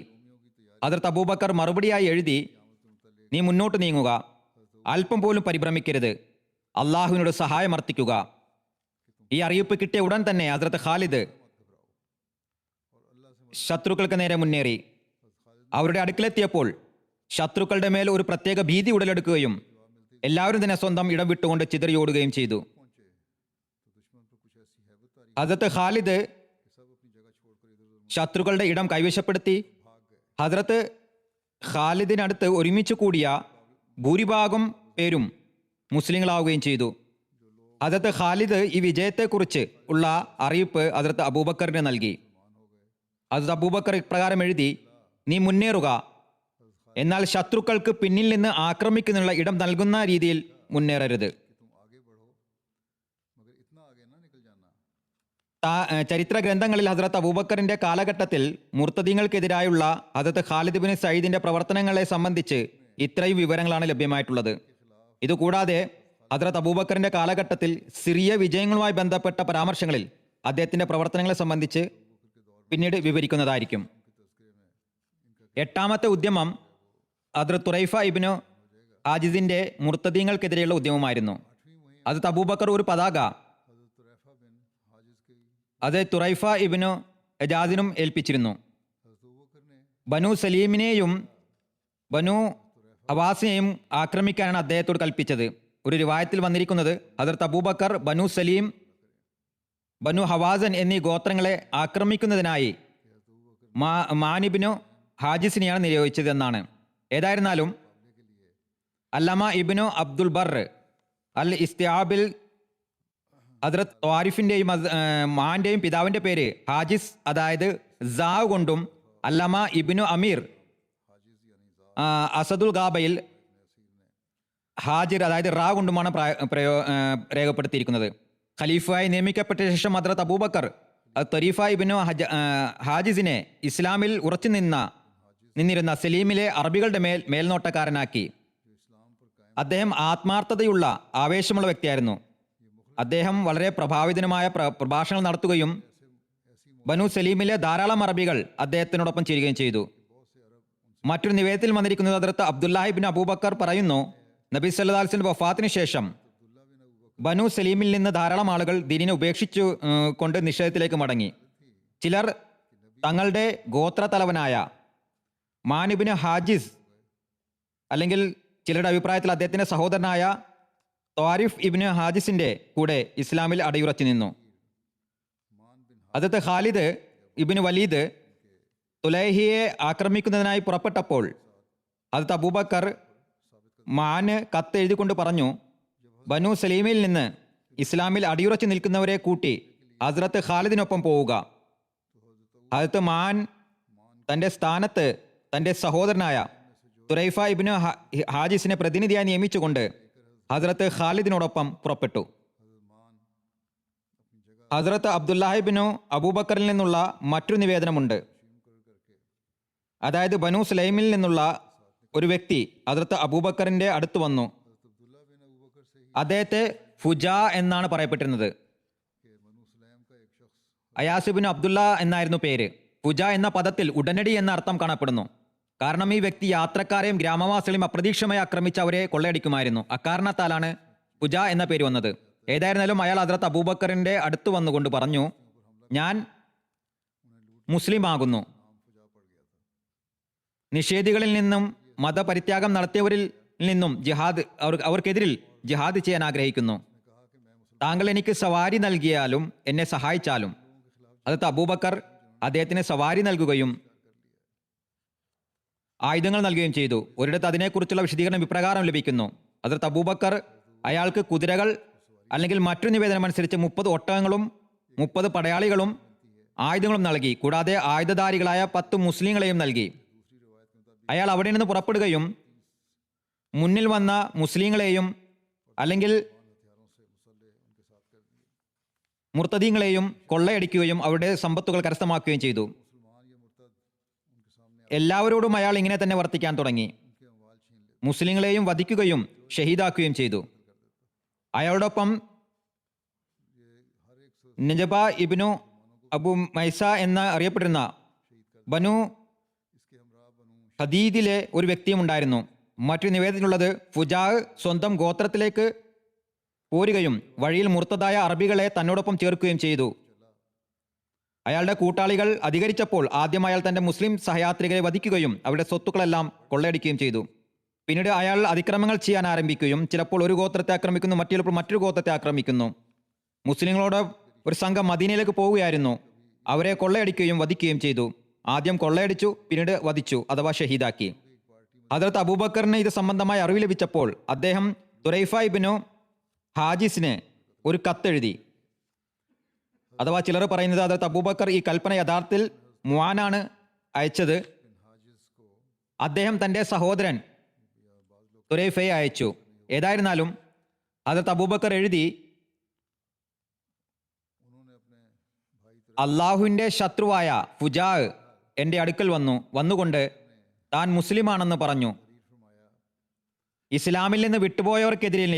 ഹദ്രത്ത് അബൂബക്കർ മറുപടിയായി എഴുതി, നീ മുന്നോട്ട് നീങ്ങുക, അല്പം പോലും പരിഭ്രമിക്കരുത്, അള്ളാഹുവിനോട് സഹായം അർത്ഥിക്കുക. ഈ അറിയിപ്പ് കിട്ടിയ ഉടൻ തന്നെ ഹദ്രത്ത് ഖാലിദ് ശത്രുക്കൾക്ക് നേരെ മുന്നേറി. അവരുടെ അടുക്കിലെത്തിയപ്പോൾ ശത്രുക്കളുടെ മേൽ ഒരു പ്രത്യേക ഭീതി ഉടലെടുക്കുകയും എല്ലാവരും തന്നെ സ്വന്തം ഇടം വിട്ടുകൊണ്ട് ചിതറിയോടുകയും ചെയ്തു. ഹദ്രത്ത് ഖാലിദ് ശത്രുക്കളുടെ ഇടം കൈവശപ്പെടുത്തി. ഹദ്രത്ത് ഖാലിദിനടുത്ത് ഒരുമിച്ച് കൂടിയ ഭൂരിഭാഗം പേരും മുസ്ലിങ്ങളാവുകയും ചെയ്തു. ഹദ്രത്ത് ഖാലിദ് ഈ വിജയത്തെക്കുറിച്ച് ഉള്ള അറിയിപ്പ് ഹദ്രത്ത് അബൂബക്കറിന് നൽകി. ഹദ്രത്ത് അബൂബക്കർ ഇപ്രകാരം എഴുതി, നീ മുന്നേറുക, എന്നാൽ ശത്രുക്കൾക്ക് പിന്നിൽ നിന്ന് ആക്രമിക്കുന്നുള്ള ഇടം നൽകുന്ന രീതിയിൽ മുന്നേറരുത്. ചരിത്ര ഗ്രന്ഥങ്ങളിൽ ഹദ്രത്ത് അബൂബക്കറിന്റെ കാലഘട്ടത്തിൽ മുർത്തദീങ്ങൾക്കെതിരായുള്ള ഹദ്രത്ത് ഖാലിദ് ബിൻ സയ്യിദിന്റെ പ്രവർത്തനങ്ങളെ സംബന്ധിച്ച് ഇത്രയും വിവരങ്ങളാണ് ലഭ്യമായിട്ടുള്ളത്. ഇതുകൂടാതെ ഹദ്രത്ത് അബൂബക്കറിന്റെ കാലഘട്ടത്തിൽ സിറിയ വിജയങ്ങളുമായി ബന്ധപ്പെട്ട പരാമർശങ്ങളിൽ അദ്ദേഹത്തിന്റെ പ്രവർത്തനങ്ങളെ സംബന്ധിച്ച് പിന്നീട് വിവരിക്കുന്നതായിരിക്കും. 8ാമത്തെ ഉദ്യമം ഹദ്രത്ത് തുറൈഫ ഇബ്നു ആജിസിന്റെ മുർത്തദീങ്ങൾക്കെതിരെയുള്ള ഉദ്യമമായിരുന്നു. ഹദ്രത്ത് അബൂബക്കർ ഒരു പതാക അത് തുറൈഫ ഇബ്നു എജാസിനും ഏൽപ്പിച്ചിരുന്നു. ബനു സലീമിനെയും ബനു അവാസിനെയും ആക്രമിക്കാനാണ് അദ്ദേഹത്തോട് കൽപ്പിച്ചത്. ഒരു റിവായത്തിൽ വന്നിരിക്കുന്നത് ഹദ്രത്ത് അബൂബക്കർ ബനു സലീം ബനു ഹവാസൻ എന്നീ ഗോത്രങ്ങളെ ആക്രമിക്കുന്നതിനായി മാനിബിനു ഹാജിസിനെയാണ് നിയോഗിച്ചതെന്നാണ്. ഏതായിരുന്നാലും അല്ലമ ഇബ്നു അബ്ദുൽ ബർ അൽ ഇസ്തിയാബിൽ ഹദ്രത്ത് ത്വാരിഫിൻ്റെയും മാൻ്റെയും പിതാവിൻ്റെ പേര് ഹാജിസ്, അതായത് സാവ് കൊണ്ടും, അല്ലമ ഇബ്നു അമീർ അസദുൽ ഗാബയിൽ ഹാജിർ, അതായത് റാ കൊണ്ടുമാണ് രേഖപ്പെടുത്തിയിരിക്കുന്നത്. ഖലീഫായി നിയമിക്കപ്പെട്ട ശേഷം ഹദ്രത്ത് അബൂബക്കർ ത്വരീഫ ഇബ്നു ഹാജിസിനെ ഇസ്ലാമിൽ ഉറച്ചു നിന്നിരുന്ന സലീമിലെ അറബികളുടെ മേൽനോട്ടക്കാരനാക്കി. അദ്ദേഹം ആത്മാർത്ഥതയുള്ള ആവേശമുള്ള വ്യക്തിയായിരുന്നു. അദ്ദേഹം വളരെ പ്രഭാവിതനുമായ പ്രഭാഷണങ്ങൾ നടത്തുകയും ബനു സലീമിലെ ധാരാളം അറബികൾ അദ്ദേഹത്തിനോടൊപ്പം ചേരുകയും ചെയ്തു. മറ്റൊരു നിവേദനത്തിൽ വന്നിരിക്കുന്നത് ഹദ്രത്ത് അബ്ദുല്ലാഹിബിൻ അബൂബക്കർ പറയുന്നു, നബി സല്ലല്ലാഹു അലൈഹി വസല്ലം വഫാത്തിന് ശേഷം ബനു സലീമിൽ നിന്ന് ധാരാളം ആളുകൾ ദീനിനെ ഉപേക്ഷിച്ചു കൊണ്ട് നിഷേധത്തിലേക്ക് മടങ്ങി. ചിലർ തങ്ങളുടെ ഗോത്രത്തലവനായ മാനിബിന് ഹാജിസ്, അല്ലെങ്കിൽ ചിലരുടെ അഭിപ്രായത്തിൽ അദ്ദേഹത്തിന്റെ സഹോദരനായ ത്വാരിഫ് ഇബ്നു ഹാജിസിന്റെ കൂടെ ഇസ്ലാമിൽ അടിയുറച്ചു നിന്നു. ഹദ്രത്ത് ഖാലിദ് ഇബ്നു വലീദ് തുലൈഹിയെ ആക്രമിക്കുന്നതിനായി പുറപ്പെട്ടപ്പോൾ ഹദ്രത്ത് അബൂബക്കർ മാന് കത്ത് എഴുതിക്കൊണ്ട് പറഞ്ഞു, ബനു സലീമിൽ നിന്ന് ഇസ്ലാമിൽ അടിയുറച്ചു നിൽക്കുന്നവരെ കൂട്ടി ഹസ്രത്ത് ഖാലിദിനൊപ്പം പോവുക. ഹദ്രത്ത് മാൻ തന്റെ സ്ഥാനത്ത് തന്റെ സഹോദരനായ തുറൈഫ ഇബ്നു ഹാജിസിനെ പ്രതിനിധിയായി നിയമിച്ചുകൊണ്ട് ഹസ്രത്ത് ഖാലിദിനോടൊപ്പം പുറപ്പെട്ടു. ഹസ്രത്ത് അബ്ദുല്ലാഹിബിനു അബൂബക്കറിൽ നിന്നുള്ള മറ്റൊരു നിവേദനമുണ്ട്. അതായത് ബനു സുലൈമിൽ നിന്നുള്ള ഒരു വ്യക്തി ഹസ്രത്ത് അബൂബക്കറിന്റെ അടുത്ത് വന്നു. അദ്ദേഹത്തെ ഫുജ എന്നാണ് പറയപ്പെട്ടിരുന്നത്. അയാസിബിന് അബ്ദുല്ല എന്നായിരുന്നു പേര്. ഫുജ എന്ന പദത്തിൽ ഉടനടി എന്ന അർത്ഥം കാണപ്പെടുന്നു. കാരണം ഈ വ്യക്തി യാത്രക്കാരെയും ഗ്രാമവാസികളെയും അപ്രതീക്ഷിതമായി ആക്രമിച്ച് അവരെ കൊള്ളയടിക്കുമായിരുന്നു. അക്കാരണത്താലാണ് ഫുജ എന്ന പേര് വന്നത്. ഏതായിരുന്നാലും അയാൾ ഹദ്രത്ത് അബൂബക്കറിന്റെ അടുത്ത് വന്നുകൊണ്ട് പറഞ്ഞു, ഞാൻ മുസ്ലിം ആകുന്നു. നിഷേധികളിൽ നിന്നും മതപരിത്യാഗം നടത്തിയവരിൽ നിന്നും അവർക്കെതിരിൽ ജിഹാദ് ചെയ്യാൻ ആഗ്രഹിക്കുന്നു. താങ്കൾ എനിക്ക് സവാരി നൽകിയാലും എന്നെ സഹായിച്ചാലും. ഹദ്രത്ത് അബൂബക്കർ അദ്ദേഹത്തിന് സവാരി നൽകുകയും ആയുധങ്ങൾ നൽകുകയും ചെയ്തു. ഒരിടത്ത് അതിനെക്കുറിച്ചുള്ള വിശദീകരണം ഇപ്രകാരം ലഭിക്കുന്നു. ഹദ്രത്ത് അബൂബക്കർ അയാൾക്ക് കുതിരകൾ, അല്ലെങ്കിൽ മറ്റൊരു നിവേദനം അനുസരിച്ച് 30 ഒട്ടകങ്ങളും 30 പടയാളികളും ആയുധങ്ങളും നൽകി. കൂടാതെ ആയുധധാരികളായ 10 മുസ്ലിങ്ങളെയും നൽകി. അയാൾ അവിടെ നിന്ന് പുറപ്പെടുകയും മുന്നിൽ വന്ന മുസ്ലിങ്ങളെയും അല്ലെങ്കിൽ മുർത്തദീങ്ങളെയും കൊള്ളയടിക്കുകയും അവരുടെ സമ്പത്തുകൾ കരസ്ഥമാക്കുകയും ചെയ്തു. എല്ലാവരോടും അയാൾ ഇങ്ങനെ തന്നെ വർത്തിക്കാൻ തുടങ്ങി. മുസ്ലിങ്ങളെയും വധിക്കുകയും ഷഹീദാക്കുകയും ചെയ്തു. അയാളോടൊപ്പം നജബ ഇബ്നു അബു മൈസ എന്ന അറിയപ്പെട്ടിരുന്ന ബനു ഹദീദിലെ ഒരു വ്യക്തിയും ഉണ്ടായിരുന്നു. മറ്റു നിവേദനത്തിലുള്ളത് ഫുജാ സ്വന്തം ഗോത്രത്തിലേക്ക് പോരുകയും വഴിയിൽ മുർത്തതായ അറബികളെ തന്നോടൊപ്പം ചേർക്കുകയും ചെയ്തു. അയാളുടെ കൂട്ടാളികൾ അധികരിച്ചപ്പോൾ ആദ്യം അയാൾ തന്റെ മുസ്ലിം സഹയാത്രികരെ വധിക്കുകയും അവരുടെ സ്വത്തുക്കളെല്ലാം കൊള്ളയടിക്കുകയും ചെയ്തു. പിന്നീട് അയാൾ അതിക്രമങ്ങൾ ചെയ്യാൻ ആരംഭിക്കുകയും ചിലപ്പോൾ ഒരു ഗോത്രത്തെ ആക്രമിക്കുന്നു, ചിലപ്പോൾ മറ്റൊരു ഗോത്രത്തെ ആക്രമിക്കുന്നു. മുസ്ലിങ്ങളോട് ഒരു സംഘം മദീനയിലേക്ക് പോവുകയായിരുന്നു. അവരെ കൊള്ളയടിക്കുകയും വധിക്കുകയും ചെയ്തു. ആദ്യം കൊള്ളയടിച്ചു, പിന്നീട് വധിച്ചു അഥവാ ഷഹീദാക്കി. ഹദ്രത്ത് അബൂബക്കറിന് ഇത് സംബന്ധമായ അറിവ് ലഭിച്ചപ്പോൾ അദ്ദേഹം തുറൈഫ ഇബ്നു ഹാജിസിന് ഒരു കത്തെഴുതി. അഥവാ ചിലർ പറയുന്നത് ഹദ്രത്ത് അബൂബക്കർ ഈ കൽപ്പന യഥാർത്ഥത്തിൽ മുആനാണ് അയച്ചത്. അദ്ദേഹം തന്റെ സഹോദരൻ തുറൈഫയെ അയച്ചു. ഏതായിരുന്നാലും ഹദ്രത്ത് അബൂബക്കർ എഴുതി, അള്ളാഹുവിന്റെ ശത്രുവായ ഫുജാ എന്റെ അടുക്കൽ വന്നുകൊണ്ട് താൻ മുസ്ലിമാണെന്ന് പറഞ്ഞു. ഇസ്ലാമിൽ നിന്ന് വിട്ടുപോയവർക്കെതിരിൽ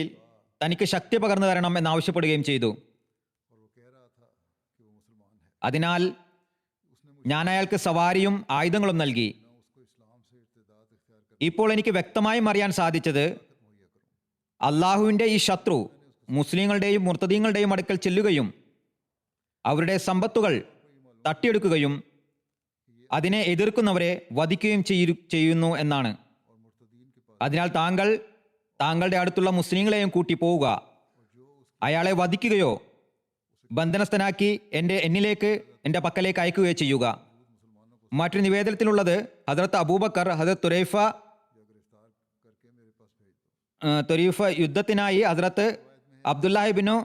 തനിക്ക് ശക്തി പകർന്നു തരണം എന്നാവശ്യപ്പെടുകയും ചെയ്തു. അതിനാൽ ഞാൻ അയാൾക്ക് സവാരിയും ആയുധങ്ങളും നൽകി. ഇപ്പോൾ എനിക്ക് വ്യക്തമായും അറിയാൻ സാധിച്ചത്, അള്ളാഹുവിന്റെ ഈ ശത്രു മുസ്ലിങ്ങളുടെയും മുർത്തദീങ്ങളുടെയും അടുക്കൽ ചെല്ലുകയും അവരുടെ സമ്പത്തുകൾ തട്ടിയെടുക്കുകയും അതിനെ എതിർക്കുന്നവരെ വധിക്കുകയും ചെയ്യുന്നു എന്നാണ്. അതിനാൽ താങ്കളുടെ അടുത്തുള്ള മുസ്ലിങ്ങളെയും കൂട്ടി പോവുക, അയാളെ വധിക്കുകയോ ബന്ധനസ്ഥനാക്കി എന്നിലേക്ക് എൻ്റെ പക്കലേക്ക് അയക്കുകയോ ചെയ്യുക. മറ്റൊരു നിവേദനത്തിലുള്ളത് ഹദരത്ത് അബൂബക്കർ ഹദരത്ത് തൊരീഫ യുദ്ധത്തിനായി ഹദരത്ത് അബ്ദുല്ലാഹിബിനു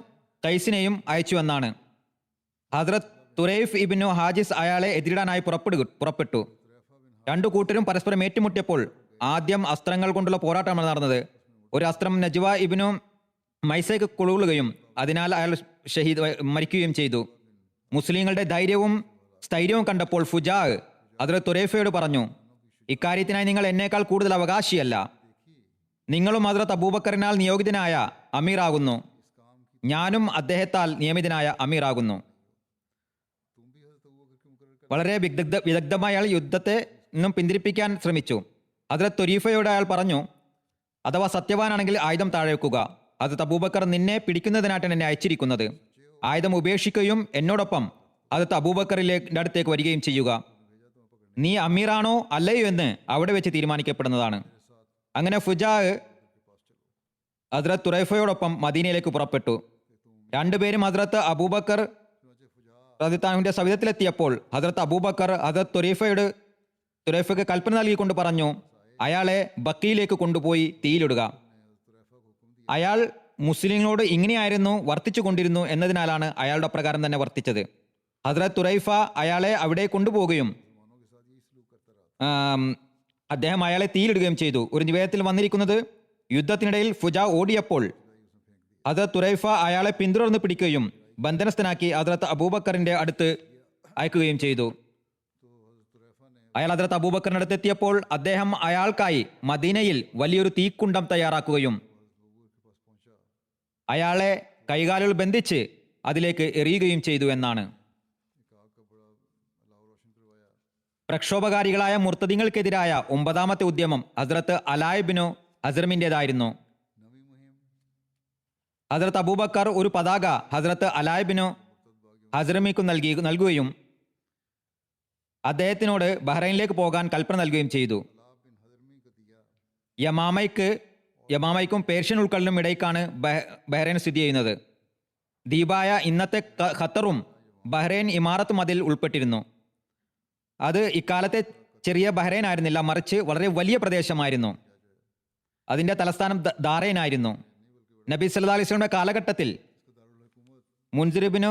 ഖൈസിനെയും അയച്ചു എന്നാണ്. ഹദരത്ത് തുറൈഫ് ഇബിനു ഹാജിസ് അയാളെ എതിരിടാനായി പുറപ്പെട്ടു. രണ്ടു കൂട്ടരും പരസ്പരം ഏറ്റുമുട്ടിയപ്പോൾ ആദ്യം അസ്ത്രങ്ങൾ കൊണ്ടുള്ള പോരാട്ടമാണ് നടന്നത്. ഒരു അസ്ത്രം നജ്വ ഇബിനു മൈസയ്ക്ക് കൊള്ളുകയും അതിനാൽ അയാൾ മരിക്കുകയും ചെയ്തു. മുസ്ലിങ്ങളുടെ ധൈര്യവും സ്ഥൈര്യവും കണ്ടപ്പോൾ ഫുജാ ഹദരത്ത് തുറൈഫയോട് പറഞ്ഞു, ഇക്കാര്യത്തിനായി നിങ്ങൾ എന്നേക്കാൾ കൂടുതൽ അവകാശിയല്ല. നിങ്ങളും ഹദരത്ത് അബൂബക്കറിനാൽ നിയോഗിതനായ അമീറാകുന്നു, ഞാനും അദ്ദേഹത്താൽ നിയമിതനായ അമീറാകുന്നു. വളരെ വിദഗ്ധമായ അയാൾ യുദ്ധത്തെ നിന്നും പിന്തിരിപ്പിക്കാൻ ശ്രമിച്ചു. ഹദരത്ത് തൊരീഫയോട് അയാൾ പറഞ്ഞു, അഥവാ സത്യവാനാണെങ്കിൽ ആയുധം താഴെ വെക്കുക. ഹദരത്ത് അബൂബക്കർ നിന്നെ പിടിക്കുന്നതിനായിട്ടാണ് എന്നെ അയച്ചിരിക്കുന്നത്. ആയുധം ഉപേക്ഷിക്കുകയും എന്നോടൊപ്പം ഹദരത്ത് അബൂബക്കറിന്റെ അടുത്തേക്ക് വരികയും ചെയ്യുക. നീ അമീറാണോ അല്ലയോ എന്ന് അവിടെ വെച്ച് തീരുമാനിക്കപ്പെടുന്നതാണ്. അങ്ങനെ ഫുജാ ഹദരത്ത് തുറൈഫയോടൊപ്പം മദീനയിലേക്ക് പുറപ്പെട്ടു. രണ്ടുപേരും ഹദരത്ത് അബൂബക്കർ റളിയല്ലാഹുവിന്റെ സവിധത്തിലെത്തിയപ്പോൾ ഹദരത്ത് അബൂബക്കർ ഹദരത്ത് തുറൈഫയ്ക്ക് കൽപ്പന നൽകിക്കൊണ്ട് പറഞ്ഞു, അയാളെ ബക്കിയിലേക്ക് കൊണ്ടുപോയി തീയിലിടുക. അയാൾ മുസ്ലിങ്ങളോട് ഇങ്ങനെയായിരുന്നു വർത്തിച്ചു കൊണ്ടിരുന്നു എന്നതിനാലാണ് അയാളുടെ പ്രകാരം തന്നെ വർത്തിച്ചത്. ഹദരത്ത് തുറൈഫ അയാളെ അവിടെ കൊണ്ടുപോവുകയും അദ്ദേഹം അയാളെ തീയിലിടുകയും ചെയ്തു. ഒരു നിവേദനത്തിൽ വന്നിരിക്കുന്നത്, യുദ്ധത്തിനിടയിൽ ഫുജ ഓടിയപ്പോൾ ഹദരത്ത് തുറൈഫ അയാളെ പിന്തുടർന്ന് പിടിക്കുകയും ബന്ധനസ്ഥനാക്കി ഹദരത്ത് അബൂബക്കറിന്റെ അടുത്ത് അയക്കുകയും ചെയ്തു. അയാൾ ഹദരത്ത് അബൂബക്കറിന്റെ അടുത്ത് എത്തിയപ്പോൾ അദ്ദേഹം അയാൾക്കായി മദീനയിൽ വലിയൊരു തീക്കുണ്ടം തയ്യാറാക്കുകയും അയാളെ കൈകാലുകൾ ബന്ധിച്ച് അതിലേക്ക് എറിയുകയും ചെയ്തു എന്നാണ്. പ്രക്ഷോഭകാരികളായ മുർത്തദിങ്ങൾക്കെതിരായ 9ാമത്തെ ഉദ്യമം ഹസ്രത്ത് അലായിബിനു ഹസ്രമിൻ്റെതായിരുന്നു. ഹസ്രത്ത് അബൂബക്കർ ഒരു പതാക ഹസ്രത്ത് അലായിബിനു ഹസ്രമിക്ക് നൽകുകയും അദ്ദേഹത്തിനോട് ബഹ്റൈനിലേക്ക് പോകാൻ കൽപ്പന നൽകുകയും ചെയ്തു. യമാമയ്ക്കും പേർഷ്യൻ ഉൾക്കടലിനും ഇടയ്ക്കാണ് ബഹ്റൈൻ സ്ഥിതി ചെയ്യുന്നത്. ദ്വീപായ ഇന്നത്തെ ഖത്തറും ബഹ്റൈൻ ഇമാറത്ത് മതിൽ ഉൾപ്പെട്ടിരുന്നു. അത് ഇക്കാലത്തെ ചെറിയ ബഹ്റൈൻ ആയിരുന്നില്ല, മറിച്ച് വളരെ വലിയ പ്രദേശമായിരുന്നു. അതിൻ്റെ തലസ്ഥാനം ദാറൈനായിരുന്നു. നബി സല്ലല്ലാഹു അലൈഹി വസല്ലമയുടെ കാലഘട്ടത്തിൽ മുൻസിർ ഇബ്നു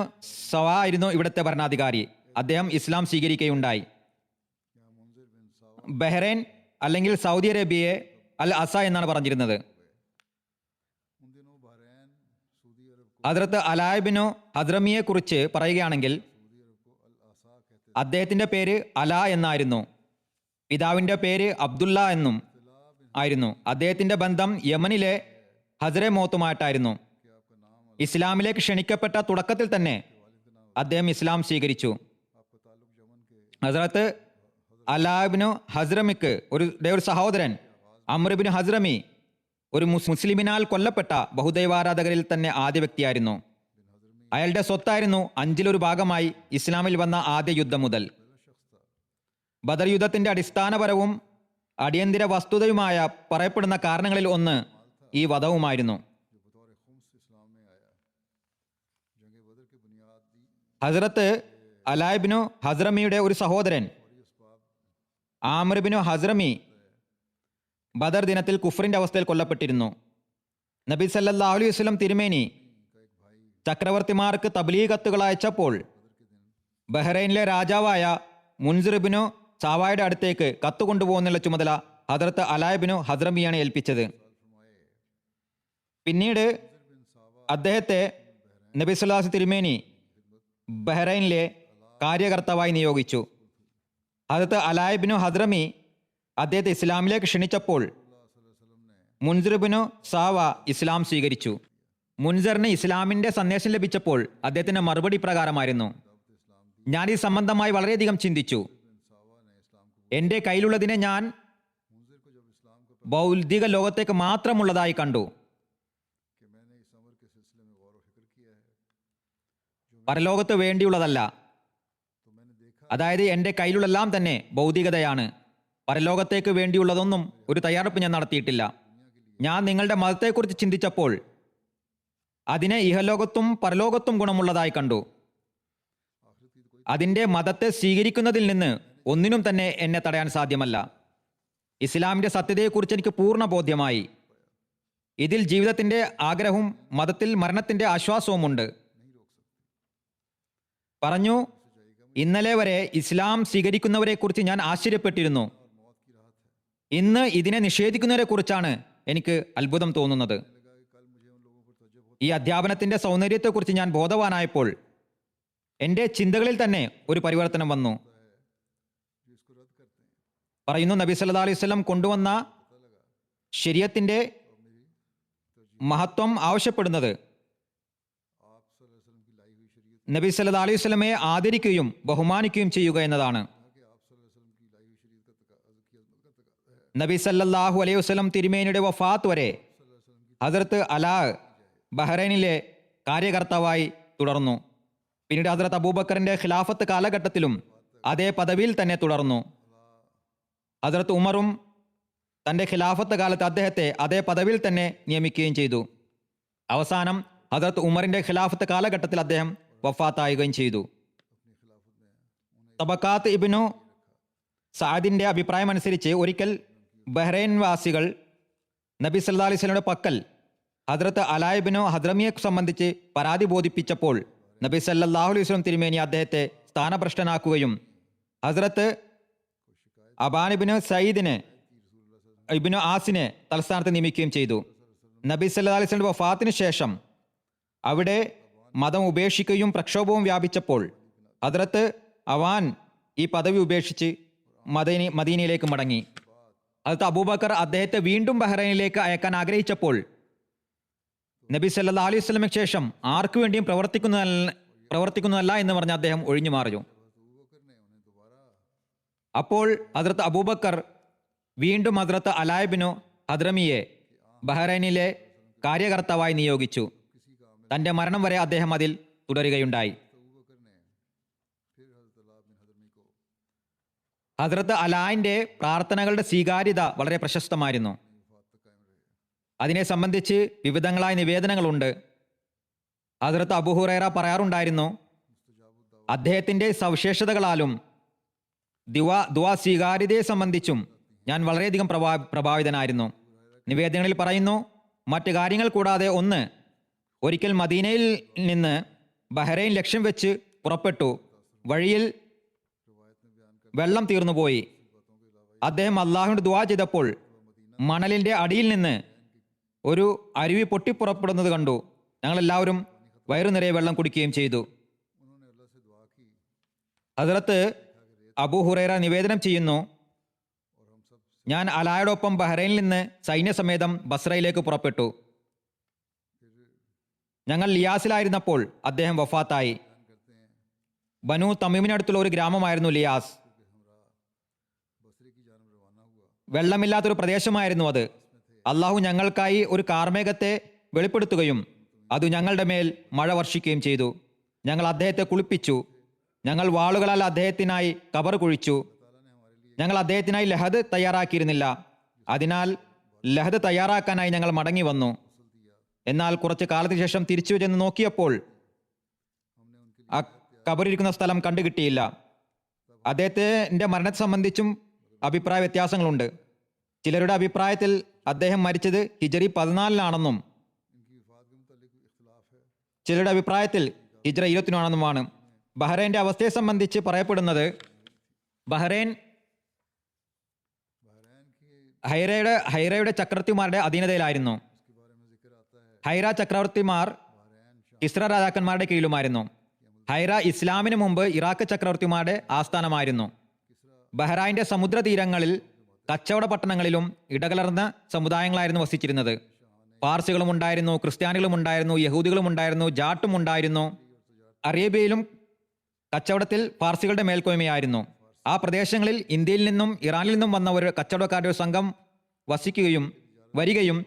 സവാ ആയിരുന്നു ഇവിടുത്തെ ഭരണാധികാരി. അദ്ദേഹം ഇസ്ലാം സ്വീകരിക്കുകയുണ്ടായി. ബഹ്റൈൻ അല്ലെങ്കിൽ സൗദി അറേബ്യയെ അൽ അസ എന്നാണ് പറഞ്ഞിരുന്നത്. ഹദ്രത്ത് അലായിബിനു ഹദ്രമിയെ കുറിച്ച് പറയുകയാണെങ്കിൽ അദ്ദേഹത്തിന്റെ പേര് അല എന്നായിരുന്നു. പിതാവിന്റെ പേര് അബ്ദുള്ള എന്നും ആയിരുന്നു. അദ്ദേഹത്തിന്റെ ബന്ധം യമനിലെ ഹസ്രെ മോത്തുമായിട്ടായിരുന്നു. ഇസ്ലാമിലേക്ക് ക്ഷണിക്കപ്പെട്ട തുടക്കത്തിൽ തന്നെ അദ്ദേഹം ഇസ്ലാം സ്വീകരിച്ചു. ഹസ്രത്ത് അലാബിനു ഹസ്രമിക്ക് ഒരു സഹോദരൻ അമ്രുബിന് ഹസ്രമി ഒരു മുസ്ലിമിനാൽ കൊല്ലപ്പെട്ട ബഹുദൈവാരാധകരിൽ തന്നെ ആദ്യ വ്യക്തിയായിരുന്നു. അയാളുടെ സ്വത്തായിരുന്നു 1/5 ഭാഗമായി ഇസ്ലാമിൽ വന്ന ആദ്യ യുദ്ധം മുതൽ. ബദർ യുദ്ധത്തിന്റെ അടിസ്ഥാനപരവും അടിയന്തര വസ്തുതയുമായ പറയപ്പെടുന്ന കാരണങ്ങളിൽ ഒന്ന് ഈ വധവുമായിരുന്നു. ഹസ്രത്ത് അലായിബിനു ഹസ്രമിയുടെ ഒരു സഹോദരൻ ആമിർബിനു ഹസ്രമി ബദർ ദിനത്തിൽ കുഫറിന്റെ അവസ്ഥയിൽ കൊല്ലപ്പെട്ടിരുന്നു. നബി സല്ലല്ലാഹു അലൈഹി വസല്ലം തിരുമേനി ചക്രവർത്തിമാർക്ക് തബ്ലീഗ് കത്തുകൾ അയച്ചപ്പോൾ ബഹ്റൈനിലെ രാജാവായ മുൻസിർ ഇബ്നു സാവായുടെ അടുത്തേക്ക് കത്ത് കൊണ്ടുപോകുന്നുള്ള ചുമതല ഹദ്രത്ത് അലായിബിനു ഹസ്രമിയാണ് ഏൽപ്പിച്ചത്. പിന്നീട് അദ്ദേഹത്തെ നബി സല്ലല്ലാഹു അലൈഹി വസല്ലം തിരുമേനി ബഹ്റൈനിലെ കാര്യകർത്താവായി നിയോഗിച്ചു. ഹദ്രത്ത് അലായിബിനു ഹസ്രമി അദ്ദേഹത്തെ ഇസ്ലാമിലേക്ക് ക്ഷണിച്ചപ്പോൾ മുൻസിർ ഇബ്നു സാവ ഇസ്ലാം സ്വീകരിച്ചു. മുൻസിറിന് ഇസ്ലാമിന്റെ സന്ദേശം ലഭിച്ചപ്പോൾ അദ്ദേഹത്തിന്റെ മറുപടി പ്രകാരമായിരുന്നു: ഞാൻ ഈ സംബന്ധമായി വളരെയധികം ചിന്തിച്ചു. എൻ്റെ കയ്യിലുള്ളതിനെ ഞാൻ ഭൗതിക ലോകത്തേക്ക് മാത്രമുള്ളതായി കണ്ടു. പരലോകത്ത് വേണ്ടിയുള്ളതല്ല. അതായത് എൻ്റെ കയ്യിലുള്ളെല്ലാം തന്നെ ഭൗതികതയാണ്. പരലോകത്തേക്ക് വേണ്ടിയുള്ളതൊന്നും ഒരു തയ്യാറെടുപ്പ് ഞാൻ നടത്തിയിട്ടില്ല. ഞാൻ നിങ്ങളുടെ മതത്തെക്കുറിച്ച് ചിന്തിച്ചപ്പോൾ അതിനെ ഇഹലോകത്തും പരലോകത്തും ഗുണമുള്ളതായി കണ്ടു. അതിൻ്റെ മതത്തെ സ്വീകരിക്കുന്നതിൽ നിന്ന് ഒന്നിനും തന്നെ എന്നെ തടയാൻ സാധ്യമല്ല. ഇസ്ലാമിൻ്റെ സത്യതയെക്കുറിച്ച് എനിക്ക് പൂർണ്ണ ബോധ്യമായി. ഇതിൽ ജീവിതത്തിൻ്റെ ആഗ്രഹവും മതത്തിൽ മരണത്തിൻ്റെ ആശ്വാസവുമുണ്ട്. പറഞ്ഞു, ഇന്നലെ വരെ ഇസ്ലാം സ്വീകരിക്കുന്നവരെക്കുറിച്ച് ഞാൻ ആശ്ചര്യപ്പെട്ടിരുന്നു. ഇന്ന് ഇതിനെ നിഷേധിക്കുന്നവരെക്കുറിച്ചാണ് എനിക്ക് അത്ഭുതം തോന്നുന്നത്. ഈ അധ്യാപനത്തിൻ്റെ സൗന്ദര്യത്തെക്കുറിച്ച് ഞാൻ ബോധവാനായപ്പോൾ എൻ്റെ ചിന്തകളിൽ തന്നെ ഒരു പരിവർത്തനം വന്നു. പറയുന്നു, നബി സല്ലല്ലാഹു അലൈഹി വസല്ലം കൊണ്ടുവന്ന ശരീഅത്തിൻ്റെ മഹത്വം ആവശ്യപ്പെടുന്നത് നബി സല്ലല്ലാഹു അലൈഹി വസല്ലമയെ ആദരിക്കുകയും ബഹുമാനിക്കുകയും ചെയ്യുക എന്നതാണ്. നബി സല്ലല്ലാഹു അലൈഹി വസല്ലം തിരുമേനിയുടെ വഫാത്ത് വരെ ഹസ്രത്ത് അലാ ബഹ്റൈനിലെ കാര്യകർത്താവായി തുടർന്നു. പിന്നീട് ഹസ്രത്ത് അബൂബക്കറിന്റെ ഖിലാഫത്ത് കാലഘട്ടത്തിലും അതേ പദവിയിൽ തന്നെ തുടർന്നു. ഹസ്രത്ത് ഉമറും തൻ്റെ ഖിലാഫത്ത് കാലത്ത് അദ്ദേഹത്തെ അതേ പദവിയിൽ തന്നെ നിയമിക്കുകയും ചെയ്തു. അവസാനം ഹസ്രത്ത് ഉമറിന്റെ ഖിലാഫത്ത് കാലഘട്ടത്തിൽ അദ്ദേഹം വഫാത്തായുകയും ചെയ്തു. തബക്കാത്ത് ഇബ്നു സഅദിന്റെ അഭിപ്രായം അനുസരിച്ച് ഒരിക്കൽ ബഹ്റൈൻ വാസികൾ നബി സല്ലല്ലാഹു അലൈഹി വസല്ലമയുടെ പക്കൽ ഹദ്രത്ത് അലാ ഇബ്നു ഹദ്രമിയെ സംബന്ധിച്ച് പരാതി ബോധിപ്പിച്ചപ്പോൾ നബി സല്ലല്ലാഹു അലൈഹി വസല്ലം തിരുമേനി അദ്ദേഹത്തെ സ്ഥാനഭ്രഷ്ടനാക്കുകയും ഹസ്രത്ത് അബാൻ ഇബ്നു സയ്യിദിനെ ഇബ്നു ആസിനെ തലസ്ഥാനത്ത് നിയമിക്കുകയും ചെയ്തു. നബി സല്ലല്ലാഹു അലൈഹി വസല്ലമയുടെ വഫാത്തിന് ശേഷം അവിടെ മതം ഉപേക്ഷിക്കുകയും പ്രക്ഷോഭവും വ്യാപിച്ചപ്പോൾ ഹദ്രത്ത് അവാൻ ഈ പദവി ഉപേക്ഷിച്ച് മദീനയിലേക്ക് മടങ്ങി. ഹദ്രത്ത് അബൂബക്കർ അദ്ദേഹത്തെ വീണ്ടും ബഹ്റൈനിലേക്ക് അയക്കാൻ ആഗ്രഹിച്ചപ്പോൾ നബി സല്ലല്ലാഹു അലൈഹി വസല്ലമയ്ക്ക് ശേഷം ആർക്കു വേണ്ടിയും പ്രവർത്തിക്കുന്നതല്ല എന്ന് പറഞ്ഞ് അദ്ദേഹം ഒഴിഞ്ഞു മാറി. അപ്പോൾ ഹദ്രത്ത് അബൂബക്കർ വീണ്ടും ഹദ്രത്ത് അലാ ഇബ്നു ഹദ്രമിയെ ബഹ്റൈനിലെ കാര്യകർത്താവായി നിയോഗിച്ചു. തന്റെ മരണം വരെ അദ്ദേഹം അതിൽ തുടരുകയുണ്ടായി. ഹദ്രത്ത് അലാന്റെ പ്രാർത്ഥനകളുടെ സ്വീകാര്യത വളരെ പ്രശസ്തമായിരുന്നു. അതിനെ സംബന്ധിച്ച് വിവിധങ്ങളായ നിവേദനങ്ങളുണ്ട്. ഹദ്രത്ത് അബൂ ഹുറൈറ പറയാറുണ്ടായിരുന്നു, അദ്ദേഹത്തിന്റെ സവിശേഷതകളാലും ദുആ സ്വീകാര്യതയെ സംബന്ധിച്ചും ഞാൻ വളരെയധികം പ്രഭാവിതനായിരുന്നു. നിവേദനങ്ങളിൽ പറയുന്നു, മറ്റു കാര്യങ്ങൾ കൂടാതെ ഒന്ന്, ഒരിക്കൽ മദീനയിൽ നിന്ന് ബഹ്റൈൻ ലക്ഷ്യം വെച്ച് പുറപ്പെട്ടു. വഴിയിൽ വെള്ളം തീർന്നുപോയി. അദ്ദേഹം അള്ളാഹുവിനോട് ദുആ ചെയ്തപ്പോൾ മണലിന്റെ അടിയിൽ നിന്ന് ഒരു അരുവി പൊട്ടിപ്പുറപ്പെടുന്നത് കണ്ടു. ഞങ്ങളെല്ലാവരും വയറു നിറയെ വെള്ളം കുടിക്കുകയും ചെയ്തു. ഹദ്രത്ത് അബൂ ഹുറൈറ നിവേദനം ചെയ്യുന്നു, ഞാൻ അലായോടൊപ്പം ബഹ്റൈനിൽ നിന്ന് സൈന്യസമേതം ബസ്രയിലേക്ക് പുറപ്പെട്ടു. ഞങ്ങൾ ലിയാസിലായിരുന്നപ്പോൾ അദ്ദേഹം വഫാത്തായി. ബനു തമീമിനടുത്തുള്ള ഒരു ഗ്രാമമായിരുന്നു ലിയാസ്. വെള്ളമില്ലാത്തൊരു പ്രദേശമായിരുന്നു അത്. അള്ളാഹു ഞങ്ങൾക്കായി ഒരു കാർമേഘത്തെ വെളിപ്പെടുത്തുകയും അത് ഞങ്ങളുടെ മേൽ മഴ വർഷിക്കുകയും ചെയ്തു. ഞങ്ങൾ അദ്ദേഹത്തെ കുളിപ്പിച്ചു. ഞങ്ങൾ വാളുകളാൽ അദ്ദേഹത്തിനായി കബർ കുഴിച്ചു. ഞങ്ങൾ അദ്ദേഹത്തിനായി ലഹദ് തയ്യാറാക്കിയിരുന്നില്ല. അതിനാൽ ലഹദ് തയ്യാറാക്കാനായി ഞങ്ങൾ മടങ്ങി വന്നു. എന്നാൽ കുറച്ച് കാലത്തിന് ശേഷം തിരിച്ചു ചെന്ന് നോക്കിയപ്പോൾ ആ കബറിരിക്കുന്ന സ്ഥലം കണ്ടുകിട്ടിയില്ല. അദ്ദേഹത്തിന്റെ മരണത്തെ സംബന്ധിച്ചും അഭിപ്രായ വ്യത്യാസങ്ങളുണ്ട്. ചിലരുടെ അഭിപ്രായത്തിൽ അദ്ദേഹം മരിച്ചത് ഹിജറി 14 ചിലരുടെ അഭിപ്രായത്തിൽ ഹിജ്റ 20 ബഹ്റൈന്റെ അവസ്ഥയെ സംബന്ധിച്ച് പറയപ്പെടുന്നത്, ബഹ്റൈൻ ഹൈറയുടെ ചക്രവർത്തിമാരുടെ അധീനതയിലായിരുന്നു. ഹൈറ ചക്രവർത്തിമാർ കിസ്ര രാജാക്കന്മാരുടെ കീഴിലുമായിരുന്നു. ഹൈറ ഇസ്ലാമിന് മുമ്പ് ഇറാഖ് ചക്രവർത്തിമാരുടെ ആസ്ഥാനമായിരുന്നു. ബഹ്റൈന്റെ സമുദ്രതീരങ്ങളിൽ കച്ചവട പട്ടണങ്ങളിലും ഇടകലർന്ന സമുദായങ്ങളായിരുന്നു വസിച്ചിരുന്നത്. പാർസികളും ഉണ്ടായിരുന്നു, ക്രിസ്ത്യാനികളും ഉണ്ടായിരുന്നു, യഹൂദികളും ഉണ്ടായിരുന്നു, ജാട്ടും ഉണ്ടായിരുന്നു. അറേബ്യയിലും കച്ചവടത്തിൽ പാർസികളുടെ മേൽക്കോയ്മയായിരുന്നു. ആ പ്രദേശങ്ങളിൽ ഇന്ത്യയിൽ നിന്നും ഇറാനിൽ നിന്നും വന്ന ഒരു കച്ചവടക്കാരുടെ ഒരു സംഘം വരികയും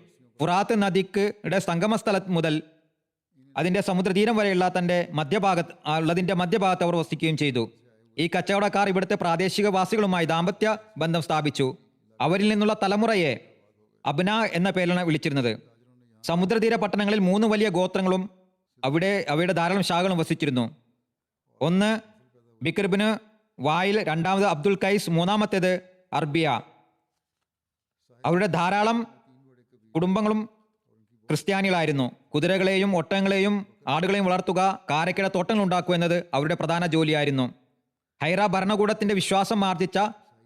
ഫുറാത്ത് നദിയുടെ സംഗമസ്ഥലം മുതൽ അതിന്റെ സമുദ്രതീരം വരെയുള്ള മധ്യഭാഗത്ത് അവർ വസിക്കുകയും ചെയ്തു. ഈ കച്ചവടക്കാർ ഇവിടുത്തെ പ്രാദേശിക വാസികളുമായി ദാമ്പത്യ ബന്ധം സ്ഥാപിച്ചു. അവരിൽ നിന്നുള്ള തലമുറയെ അബ്ന എന്ന പേരിലാണ് വിളിച്ചിരുന്നത്. സമുദ്രതീര പട്ടണങ്ങളിൽ 3 വലിയ ഗോത്രങ്ങളും അവയുടെ ധാരാളം ശാഖകളും വസിച്ചിരുന്നു. ഒന്ന് ബിക്ർബിന് വായിൽ, രണ്ടാമത് അബ്ദുൽ കൈസ്, മൂന്നാമത്തേത് അർബിയ. അവരുടെ ധാരാളം കുടുംബങ്ങളും ക്രിസ്ത്യാനികളായിരുന്നു. കുതിരകളെയും ഒട്ടകങ്ങളെയും ആടുകളെയും വളർത്തുക, കാരക്കയുടെ തോട്ടങ്ങൾ ഉണ്ടാക്കുക എന്നത് അവരുടെ പ്രധാന ജോലിയായിരുന്നു. ഹൈറ ഭരണകൂടത്തിന്റെ വിശ്വാസം ആർജിച്ച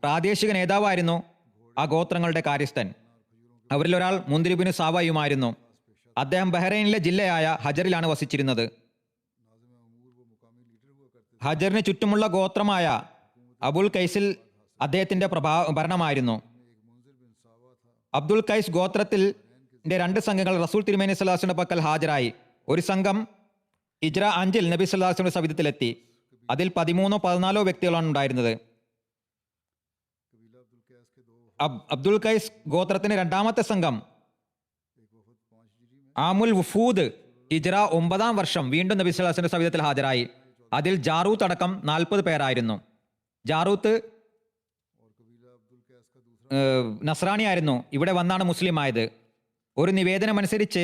പ്രാദേശിക നേതാവായിരുന്നു ആ ഗോത്രങ്ങളുടെ കാര്യസ്ഥൻ. അവരിൽ ഒരാൾ മുന്തിരിബിന് സാവയുമായിരുന്നു. അദ്ദേഹം ബഹ്റൈനിലെ ജില്ലയായ ഹജറിലാണ് വസിച്ചിരുന്നത്. ഹജറിന് ചുറ്റുമുള്ള ഗോത്രമായ അബുൽ കൈസിൽ അദ്ദേഹത്തിന്റെ ഭരണമായിരുന്നു. അബ്ദുൽ കൈസ് ഗോത്രത്തിന്റെ 2 സംഘങ്ങൾ റസൂൽ തിരുമേനി സല്ലല്ലാഹു പക്കൽ ഹാജരായി. ഒരു സംഘം ഹിജ്റ 5 നബി സല്ലല്ലാഹു അലൈഹി വസല്ലം സവിധത്തിലെത്തി. അതിൽ 13-14 വ്യക്തികളാണ് ഉണ്ടായിരുന്നത്. അബ്ദുൽ കൈസ് ഗോത്രത്തിന്റെ 2ാമത്തെ സംഘം ആമുൽ വുഫൂദ് ഹിജ്റ 9-ാം വർഷം വീണ്ടും നബി സല്ലല്ലാഹു അലൈഹി വസല്ലം സവിധത്തിൽ ഹാജരായി. അതിൽ ജാറൂത്ത് അടക്കം 40 പേരായിരുന്നു. ജാറൂത്ത് നസ്രാണിയായിരുന്നു. ഇവിടെ വന്നാണ് മുസ്ലിം ആയത്. ഒരു നിവേദനം അനുസരിച്ച്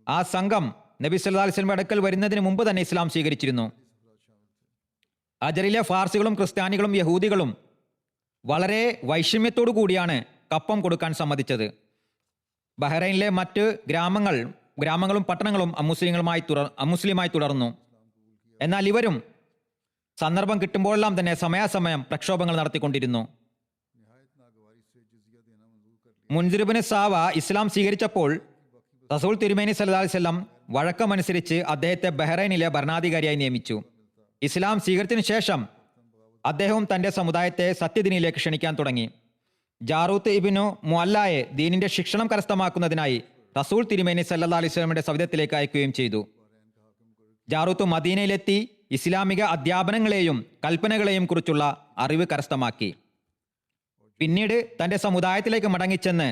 ആ സംഘം നബി സല്ലല്ലാഹു അലൈഹി വസല്ലം അടുക്കൽ വരുന്നതിന് മുമ്പ് തന്നെ ഇസ്ലാം സ്വീകരിച്ചിരുന്നു. ഹജറിലെ ഫാർസികളും ക്രിസ്ത്യാനികളും യഹൂദികളും വളരെ വൈഷമ്യത്തോടു കൂടിയാണ് കപ്പം കൊടുക്കാൻ സമ്മതിച്ചത്. ബഹ്റൈനിലെ മറ്റ് ഗ്രാമങ്ങളും പട്ടണങ്ങളും അമുസ്ലിമായി തുടർന്നു. എന്നാൽ ഇവരും സന്ദർഭം കിട്ടുമ്പോഴെല്ലാം തന്നെ സമയാസമയം പ്രക്ഷോഭങ്ങൾ നടത്തിക്കൊണ്ടിരുന്നു. മുൻസിർബിന് സാവ ഇസ്ലാം സ്വീകരിച്ചപ്പോൾ റസൂൽ തിരുമേനി സല്ലല്ലാഹു അലൈഹി വസല്ലം വഴക്കമനുസരിച്ച് അദ്ദേഹത്തെ ബഹ്റൈനിലെ ഭരണാധികാരിയായി നിയമിച്ചു. ഇസ്ലാം സ്വീകരിച്ചതിനു ശേഷം അദ്ദേഹവും തന്റെ സമുദായത്തെ സത്യദീനിലേക്ക് ക്ഷണിക്കാൻ തുടങ്ങി. ജാറൂത്ത് ഇബ്നു മുഅല്ലായെ ദീനിന്റെ ശിക്ഷണം കരസ്ഥമാക്കുന്നതിനായി റസൂൽ തിരുമേനി സല്ലല്ലാഹു അലൈഹി വസല്ലമയുടെ സവിധത്തിലേക്ക് അയക്കുകയും ചെയ്തു. ജാറൂത്ത് മദീനയിലെത്തി ഇസ്ലാമിക അധ്യാപനങ്ങളെയും കൽപ്പനകളെയും കുറിച്ചുള്ള അറിവ് കരസ്ഥമാക്കി. പിന്നീട് തന്റെ സമുദായത്തിലേക്ക് മടങ്ങിച്ചെന്ന്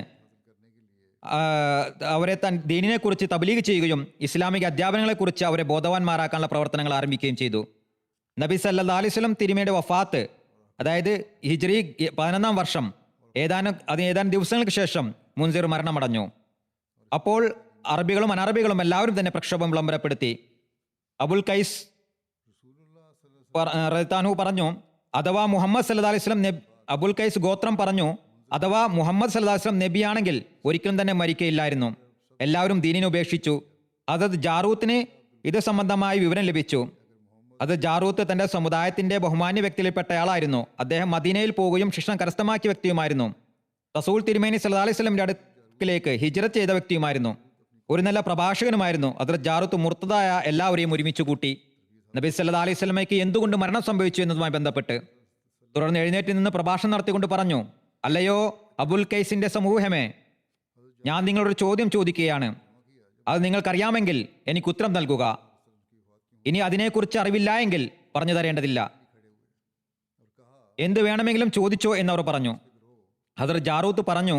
അവരെ ദീനിനെ കുറിച്ച് തബ്ലീഗ് ചെയ്യുകയും ഇസ്ലാമിക അധ്യാപനങ്ങളെക്കുറിച്ച് അവരെ ബോധവാന്മാരാക്കാനുള്ള പ്രവർത്തനങ്ങൾ ആരംഭിക്കുകയും ചെയ്തു. നബി സല്ലല്ലാഹു അലൈഹി വസല്ലം തിരുമേനിയുടെ വഫാത്ത്, അതായത് ഹിജ്രി 11-ാം വർഷം, ഏതാനും ദിവസങ്ങൾക്ക് ശേഷം മുൻസിർ മരണമടഞ്ഞു. അപ്പോൾ അറബികളും അനറബികളും എല്ലാവരും തന്നെ പ്രക്ഷോഭം വിളംബരപ്പെടുത്തി. അബുൽ കൈസ് റളിയല്ലാഹു പറഞ്ഞു, അഥവാ മുഹമ്മദ് സല്ലല്ലാഹു അലൈഹി വസല്ലം അബുൽ കൈസ് ഗോത്രം പറഞ്ഞു, അഥവാ മുഹമ്മദ് സല്ലല്ലാഹു അലൈഹി വസല്ലം നബിയാണെങ്കിൽ ഒരിക്കലും തന്നെ മരിക്കയില്ലായിരുന്നു. എല്ലാവരും ദീനിനെ ഉപേക്ഷിച്ചു. അതത് ജാറൂത്തിന് ഇത് സംബന്ധമായി വിവരം ലഭിച്ചു. അത് ജാറൂത്ത് തന്റെ സമുദായത്തിന്റെ ബഹുമാന്യ വ്യക്തിയിൽപ്പെട്ടയാളായിരുന്നു. അദ്ദേഹം മദീനയിൽ പോവുകയും ശിക്ഷണം കരസ്ഥമാക്കിയ വ്യക്തിയുമായിരുന്നു. റസൂൽ തിരുമേനി സല്ലല്ലാഹു അലൈഹി വസല്ലമയുടെ അടുക്കിലേക്ക് ഹിജ്റത്ത് ചെയ്ത വ്യക്തിയുമായിരുന്നു. ഒരു നല്ല പ്രഭാഷകനുമായിരുന്നു. അതിൽ ജാറൂത്ത് മുർത്തദായ എല്ലാവരെയും ഒരുമിച്ച് കൂട്ടി നബി സല്ലല്ലാഹു അലൈഹി വസല്ലമയ്ക്ക് എന്തുകൊണ്ട് മരണം സംഭവിച്ചു എന്നതുമായി ബന്ധപ്പെട്ട് തുടർന്ന് എഴുന്നേറ്റ് നിന്ന് പ്രഭാഷണം നടത്തിക്കൊണ്ട് പറഞ്ഞു, അല്ലയോ അബുൽ കൈസിന്റെ സമൂഹമേ, ഞാൻ നിങ്ങളൊരു ചോദ്യം ചോദിക്കുകയാണ്. അത് നിങ്ങൾക്കറിയാമെങ്കിൽ എനിക്ക് ഉത്തരം നൽകുക. ഇനി അതിനെക്കുറിച്ച് അറിവില്ല എങ്കിൽ പറഞ്ഞു തരേണ്ടതില്ല. എന്ത് വേണമെങ്കിലും ചോദിച്ചോ എന്നവർ പറഞ്ഞു. ഹദറത്ത് ജാറൂത്ത് പറഞ്ഞു,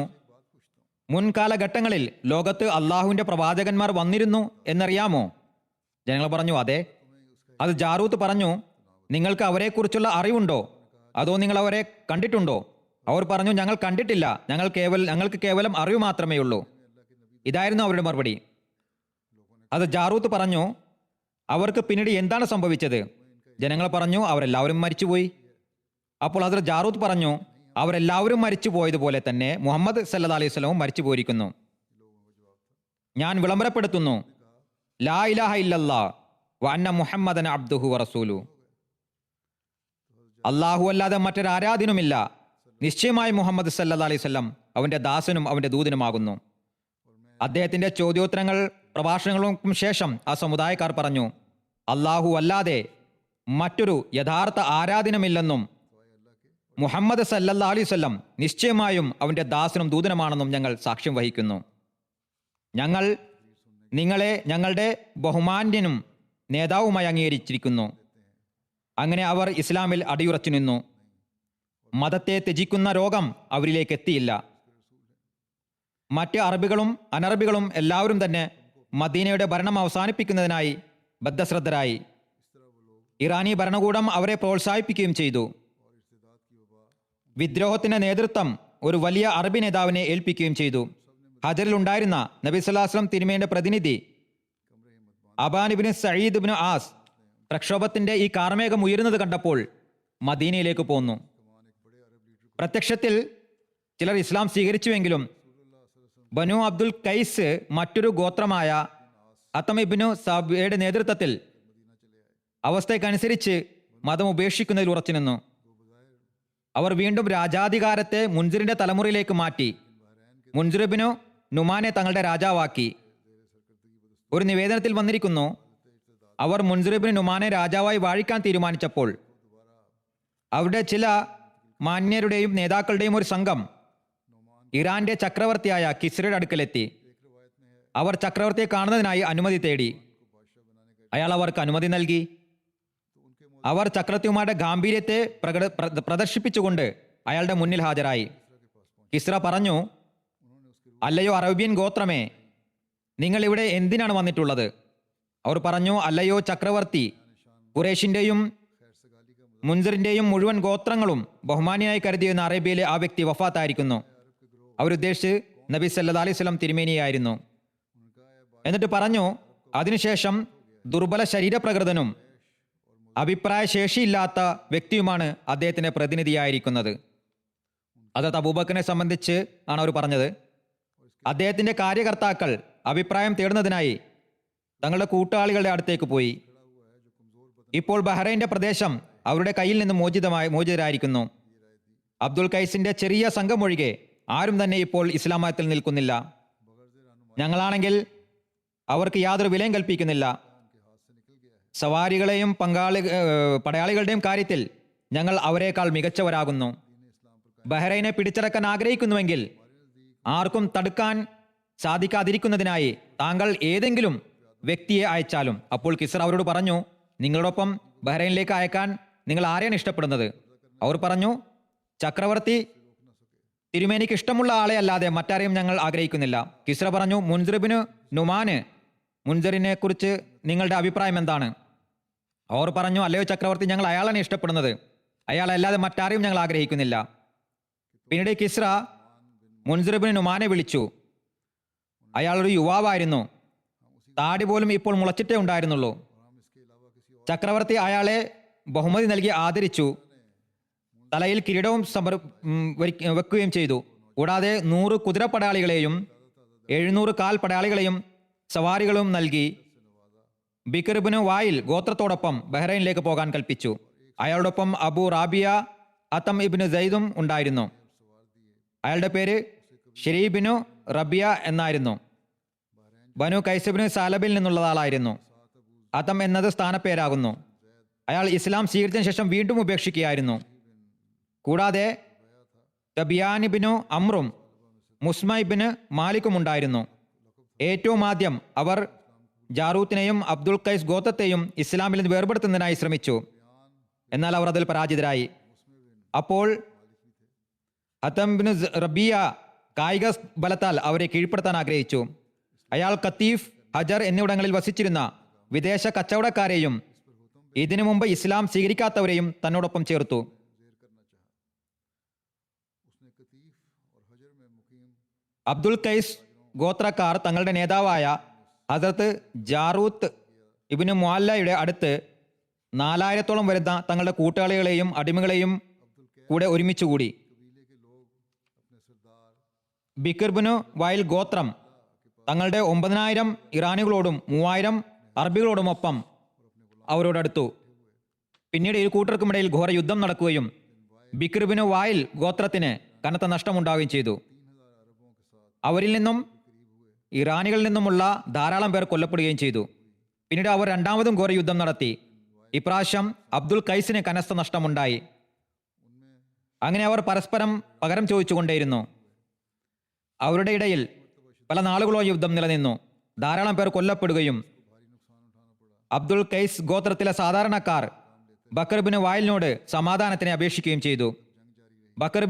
മുൻകാലഘട്ടങ്ങളിൽ ലോകത്ത് അള്ളാഹുവിന്റെ പ്രവാചകന്മാർ വന്നിരുന്നു എന്നറിയാമോ? ജനങ്ങൾ പറഞ്ഞു, അതെ. അത് ജാറൂത്ത് പറഞ്ഞു, നിങ്ങൾക്ക് അവരെക്കുറിച്ചുള്ള അറിവുണ്ടോ, അതോ നിങ്ങൾ അവരെ കണ്ടിട്ടുണ്ടോ? അവർ പറഞ്ഞു, ഞങ്ങൾ കണ്ടിട്ടില്ല, ഞങ്ങൾക്ക് കേവലം അറിവ് മാത്രമേ ഉള്ളൂ. ഇതായിരുന്നു അവരുടെ മറുപടി. അത് ജാറൂത്ത് പറഞ്ഞു, അവർക്ക് പിന്നീട് എന്താണ് സംഭവിച്ചത്? ജനങ്ങൾ പറഞ്ഞു, അവരെല്ലാവരും മരിച്ചുപോയി. അപ്പോൾ അതിൽ ജാറൂത്ത് പറഞ്ഞു, അവരെല്ലാവരും മരിച്ചു പോയതുപോലെ തന്നെ മുഹമ്മദ് സല്ലല്ലാഹു അലൈഹി വസല്ലം മരിച്ചു പോയിരിക്കുന്നു. ഞാൻ വിളംബരപ്പെടുത്തുന്നു, ലാ ഇലാഹ ഇല്ലല്ലാഹ് വ അന്ന മുഹമ്മദൻ അബ്ദുഹു വ റസൂലു. അല്ലാഹു അല്ലാതെ മറ്റൊരു ആരാധ്യനുമില്ല. നിശ്ചയമായി മുഹമ്മദ് സല്ലല്ലാഹു അലൈഹി വസല്ലം അവന്റെ ദാസനും അവന്റെ ദൂതനുമാകുന്നു. അദ്ദേഹത്തിന്റെ ചോദ്യോത്തരങ്ങൾ പ്രഭാഷണങ്ങൾക്കും ശേഷം ആ സമുദായക്കാർ പറഞ്ഞു, അല്ലാഹു അല്ലാതെ മറ്റൊരു യഥാർത്ഥ ആരാധനമില്ലെന്നും മുഹമ്മദ് സല്ലല്ലാഹു അലൈഹി വസല്ലം നിശ്ചയമായും അവന്റെ ദാസനും ദൂതനുമാണെന്നും ഞങ്ങൾ സാക്ഷ്യം വഹിക്കുന്നു. ഞങ്ങൾ നിങ്ങളെ ഞങ്ങളുടെ ബഹുമാന്യനും നേതാവുമായി അംഗീകരിച്ചിരിക്കുന്നു. അങ്ങനെ അവർ ഇസ്ലാമിൽ അടിയുറച്ചു നിന്നു. മതത്തെ ത്യജിക്കുന്ന രോഗം അവരിലേക്ക് എത്തിയില്ല. മറ്റ് അറബികളും അനറബികളും എല്ലാവരും തന്നെ മദീനയുടെ ഭരണം അവസാനിപ്പിക്കുന്നതിനായി ബദ്ധശ്രദ്ധരായി. ഇറാനി ഭരണകൂടം അവരെ പ്രോത്സാഹിപ്പിക്കുകയും ചെയ്തു. വിദ്രോഹത്തിന്റെ നേതൃത്വം ഒരു വലിയ അറബി നേതാവിനെ ഏൽപ്പിക്കുകയും ചെയ്തു. ഹജറിൽ ഉണ്ടായിരുന്ന നബി സല്ലല്ലാഹു അലൈഹി വസല്ലം തിരുമേനിയുടെ പ്രതിനിധി അബാൻ ഇബ്നു സഈദ് ഇബ്നു ആസ് പ്രക്ഷോഭത്തിന്റെ ഈ കാർമേഘം ഉയരുന്നത് കണ്ടപ്പോൾ മദീനയിലേക്ക് പോന്നു. പ്രത്യക്ഷത്തിൽ ചിലർ ഇസ്ലാം സ്വീകരിച്ചുവെങ്കിലും ബനു അബ്ദുൽ കൈസ് മറ്റൊരു ഗോത്രമായ അതം ഇബ്നു സബയുടെ നേതൃത്വത്തിൽ അവസ്ഥയ്ക്കനുസരിച്ച് മതം ഉപേക്ഷിക്കുന്നതിൽ ഉറച്ചു നിന്നു. അവർ വീണ്ടും രാജാധികാരത്തെ മുൻസിറിന്റെ തലമുറയിലേക്ക് മാറ്റി മുൻസിർ ഇബ്നു നുമാനെ തങ്ങളുടെ രാജാവാക്കി. ഒരു നിവേദനത്തിൽ വന്നിരിക്കുന്നു, അവർ മുൻസിർ ഇബ്നു നുമാനെ രാജാവായി വാഴിക്കാൻ തീരുമാനിച്ചപ്പോൾ അവരുടെ ചില മാന്യരുടെയും നേതാക്കളുടെയും ഒരു സംഘം ഇറാന്റെ ചക്രവർത്തിയായ കിസ്രയുടെ അടുക്കലെത്തി. അവർ ചക്രവർത്തിയെ കാണുന്നതിനായി അനുമതി തേടി. അയാൾ അവർക്ക് അനുമതി നൽകി. അവർ ചക്രവർത്തിമാരുടെ ഗാംഭീര്യത്തെ പ്രദർശിപ്പിച്ചുകൊണ്ട് അയാളുടെ മുന്നിൽ ഹാജരായി. കിസ്ര പറഞ്ഞു, അല്ലയോ അറേബ്യൻ ഗോത്രമേ, നിങ്ങൾ ഇവിടെ എന്തിനാണ് വന്നിട്ടുള്ളത്? അവർ പറഞ്ഞു, അല്ലയോ ചക്രവർത്തി, ഖുറൈശിന്റെയും മുൻസിറിന്റെയും മുഴുവൻ ഗോത്രങ്ങളും ബഹുമാനിയായി കരുതിയിരുന്ന അറേബ്യയിലെ ആ വ്യക്തി വഫാത്തായിരിക്കുന്നു. അവരുദ്ദേശിച്ച് നബി സല്ലല്ലാഹു അലൈഹി വസല്ലം തിരുമേനിയായിരുന്നു. എന്നിട്ട് പറഞ്ഞു, അതിനുശേഷം ദുർബല ശരീരപ്രകൃതനും അഭിപ്രായ ശേഷിയില്ലാത്ത വ്യക്തിയുമാണ് അദ്ദേഹത്തിന്റെ പ്രതിനിധിയായിരിക്കുന്നത്. ഹദരത്ത് അബൂബക്കറിനെ സംബന്ധിച്ച് ആണ് അവർ പറഞ്ഞത്. അദ്ദേഹത്തിന്റെ കാര്യകർത്താക്കൾ അഭിപ്രായം തേടുന്നതിനായി തങ്ങളുടെ കൂട്ടാളികളുടെ അടുത്തേക്ക് പോയി. ഇപ്പോൾ ബഹ്റൈന്റെ പ്രദേശം അവരുടെ കയ്യിൽ നിന്ന് മോചിതരായിരിക്കുന്നു. അബ്ദുൽ കൈസിന്റെ ചെറിയ സംഘം ഒഴികെ ആരും തന്നെ ഇപ്പോൾ ഇസ്ലാം മതത്തിൽ നിൽക്കുന്നില്ല. ഞങ്ങളാണെങ്കിൽ അവർക്ക് യാതൊരു വിലയും കൽപ്പിക്കുന്നില്ല. സവാരികളെയും പടയാളികളുടെയും കാര്യത്തിൽ ഞങ്ങൾ അവരെക്കാൾ മികച്ചവരാകുന്നു. ബഹ്റൈനെ പിടിച്ചടക്കാൻ ആഗ്രഹിക്കുന്നുവെങ്കിൽ ആർക്കും തടുക്കാൻ സാധിക്കാതിരിക്കുന്നതിനായി താങ്കൾ ഏതെങ്കിലും വ്യക്തിയെ അയച്ചാലും. അപ്പോൾ കിസ്ര അവരോട് പറഞ്ഞു, നിങ്ങളോടൊപ്പം ബഹ്റൈനിലേക്ക് അയക്കാൻ നിങ്ങൾ ആരെയാണ് ഇഷ്ടപ്പെടുന്നത്? അവർ പറഞ്ഞു, ചക്രവർത്തി തിരുമേനിക്ക് ഇഷ്ടമുള്ള ആളെ അല്ലാതെ മറ്റാരെയും ഞങ്ങൾ ആഗ്രഹിക്കുന്നില്ല. കിസ്ര പറഞ്ഞു, മുൻസിർ ഇബ്നു നുമാന്, മുൻസിറിനെ കുറിച്ച് നിങ്ങളുടെ അഭിപ്രായം എന്താണ്? അവർ പറഞ്ഞു, അല്ലയോ ചക്രവർത്തി, ഞങ്ങൾ അയാളാണ് ഇഷ്ടപ്പെടുന്നത്, അയാളല്ലാതെ മറ്റാരെയും ഞങ്ങൾ ആഗ്രഹിക്കുന്നില്ല. പിന്നീട് കിസ്ര മുൻസിർ ഇബ്നു നുമാനെ വിളിച്ചു. അയാളൊരു യുവാവായിരുന്നു. താടി പോലും ഇപ്പോൾ മുളച്ചിട്ടേ ഉണ്ടായിരുന്നുള്ളൂ. ചക്രവർത്തി അയാളെ ബഹുമതി നൽകി ആദരിച്ചു. തലയിൽ കിരീടവും വെക്കുകയും ചെയ്തു. കൂടാതെ 100 കുതിരപ്പടയാളികളെയും 700 കാൽ പടയാളികളെയും സവാരികളും നൽകി. ബിക്കർ ഇബ്നു വായിൽ ഗോത്രത്തോടൊപ്പം ബഹ്റൈനിലേക്ക് പോകാൻ കൽപ്പിച്ചു. അയാളോടൊപ്പം അബു റാബിയ അതം ഇബ്നു സൈദും ഉണ്ടായിരുന്നു. അയാളുടെ പേര് ഷരീബിനു റബിയ എന്നായിരുന്നു. ബനു കൈസബിന് സാലബിൽ നിന്നുള്ള ആളായിരുന്നു. അതം എന്നത് സ്ഥാനപ്പേരാകുന്നു. അയാൾ ഇസ്ലാം സ്വീകരിച്ചതിന് ശേഷം വീണ്ടും ഉപേക്ഷിക്കുകയായിരുന്നു. കൂടാതെ തബിയാനിബിനു അമ്രും മുസ്മൈബിന് മാലിക്കും ഉണ്ടായിരുന്നു. ഏറ്റവും ആദ്യം അവർ ജാറൂത്തിനെയും അബ്ദുൽ കൈസ് ഗോത്രത്തെയും ഇസ്ലാമിൽ നിന്ന് വേർപെടുത്തുന്നതിനായി ശ്രമിച്ചു. എന്നാൽ അവർ അതിൽ പരാജിതരായി. അപ്പോൾ അതം ബിൻ റബിയ കായിക ബലത്താൽ അവരെ കീഴ്പ്പെടുത്താൻ ആഗ്രഹിച്ചു. അയാൾ കത്തീഫ്, ഹജർ എന്നിവിടങ്ങളിൽ വസിച്ചിരുന്ന വിദേശ കച്ചവടക്കാരെയും ഇതിനു മുമ്പ് ഇസ്ലാം സ്വീകരിക്കാത്തവരെയും തന്നോടൊപ്പം ചേർത്തു. അബ്ദുൽ കൈസ് ഗോത്രക്കാർ തങ്ങളുടെ നേതാവായ ഹസരത്ത് ജാറൂത്ത് ഇബ്നു മുഅല്ലയുടെ അടുത്ത് 4000-ഓളം വരുന്ന തങ്ങളുടെ കൂട്ടാളികളെയും അടിമകളെയും കൂടെ ഒരുമിച്ചുകൂടി. ബിക്കർ ഇബ്നു വായിൽ ഗോത്രം തങ്ങളുടെ 9000 ഇറാനികളോടും 3000 അറബികളോടുമൊപ്പം അവരോടടുത്തു. പിന്നീട് ഇരു കൂട്ടർക്കുമിടയിൽ ഘോര യുദ്ധം നടക്കുകയും ബിക്കർ ഇബ്നു വായിൽ ഗോത്രത്തിന് കനത്ത നഷ്ടമുണ്ടാവുകയും ചെയ്തു. അവരിൽ നിന്നും ഇറാനികളിൽ നിന്നുമുള്ള ധാരാളം പേർ കൊല്ലപ്പെടുകയും ചെയ്തു. പിന്നീട് അവർ രണ്ടാമതും ഘോര യുദ്ധം നടത്തി. ഇപ്രാവശ്യം അബ്ദുൽ കൈസിന് കനത്ത നഷ്ടമുണ്ടായി. അങ്ങനെ അവർ പരസ്പരം പകരം ചോദിച്ചുകൊണ്ടേയിരുന്നു. അവരുടെ ഇടയിൽ പല നാളുകളോളം യുദ്ധം നിലനിന്നു. ധാരാളം പേർ കൊല്ലപ്പെടുകയും അബ്ദുൽ കൈസ് ഗോത്രത്തിലെ സാധാരണക്കാർ ബക്കർ ഇബ്നു വായിലിനോട് സമാധാനത്തിനെ അപേക്ഷിക്കുകയും ചെയ്തു. ബക്കർ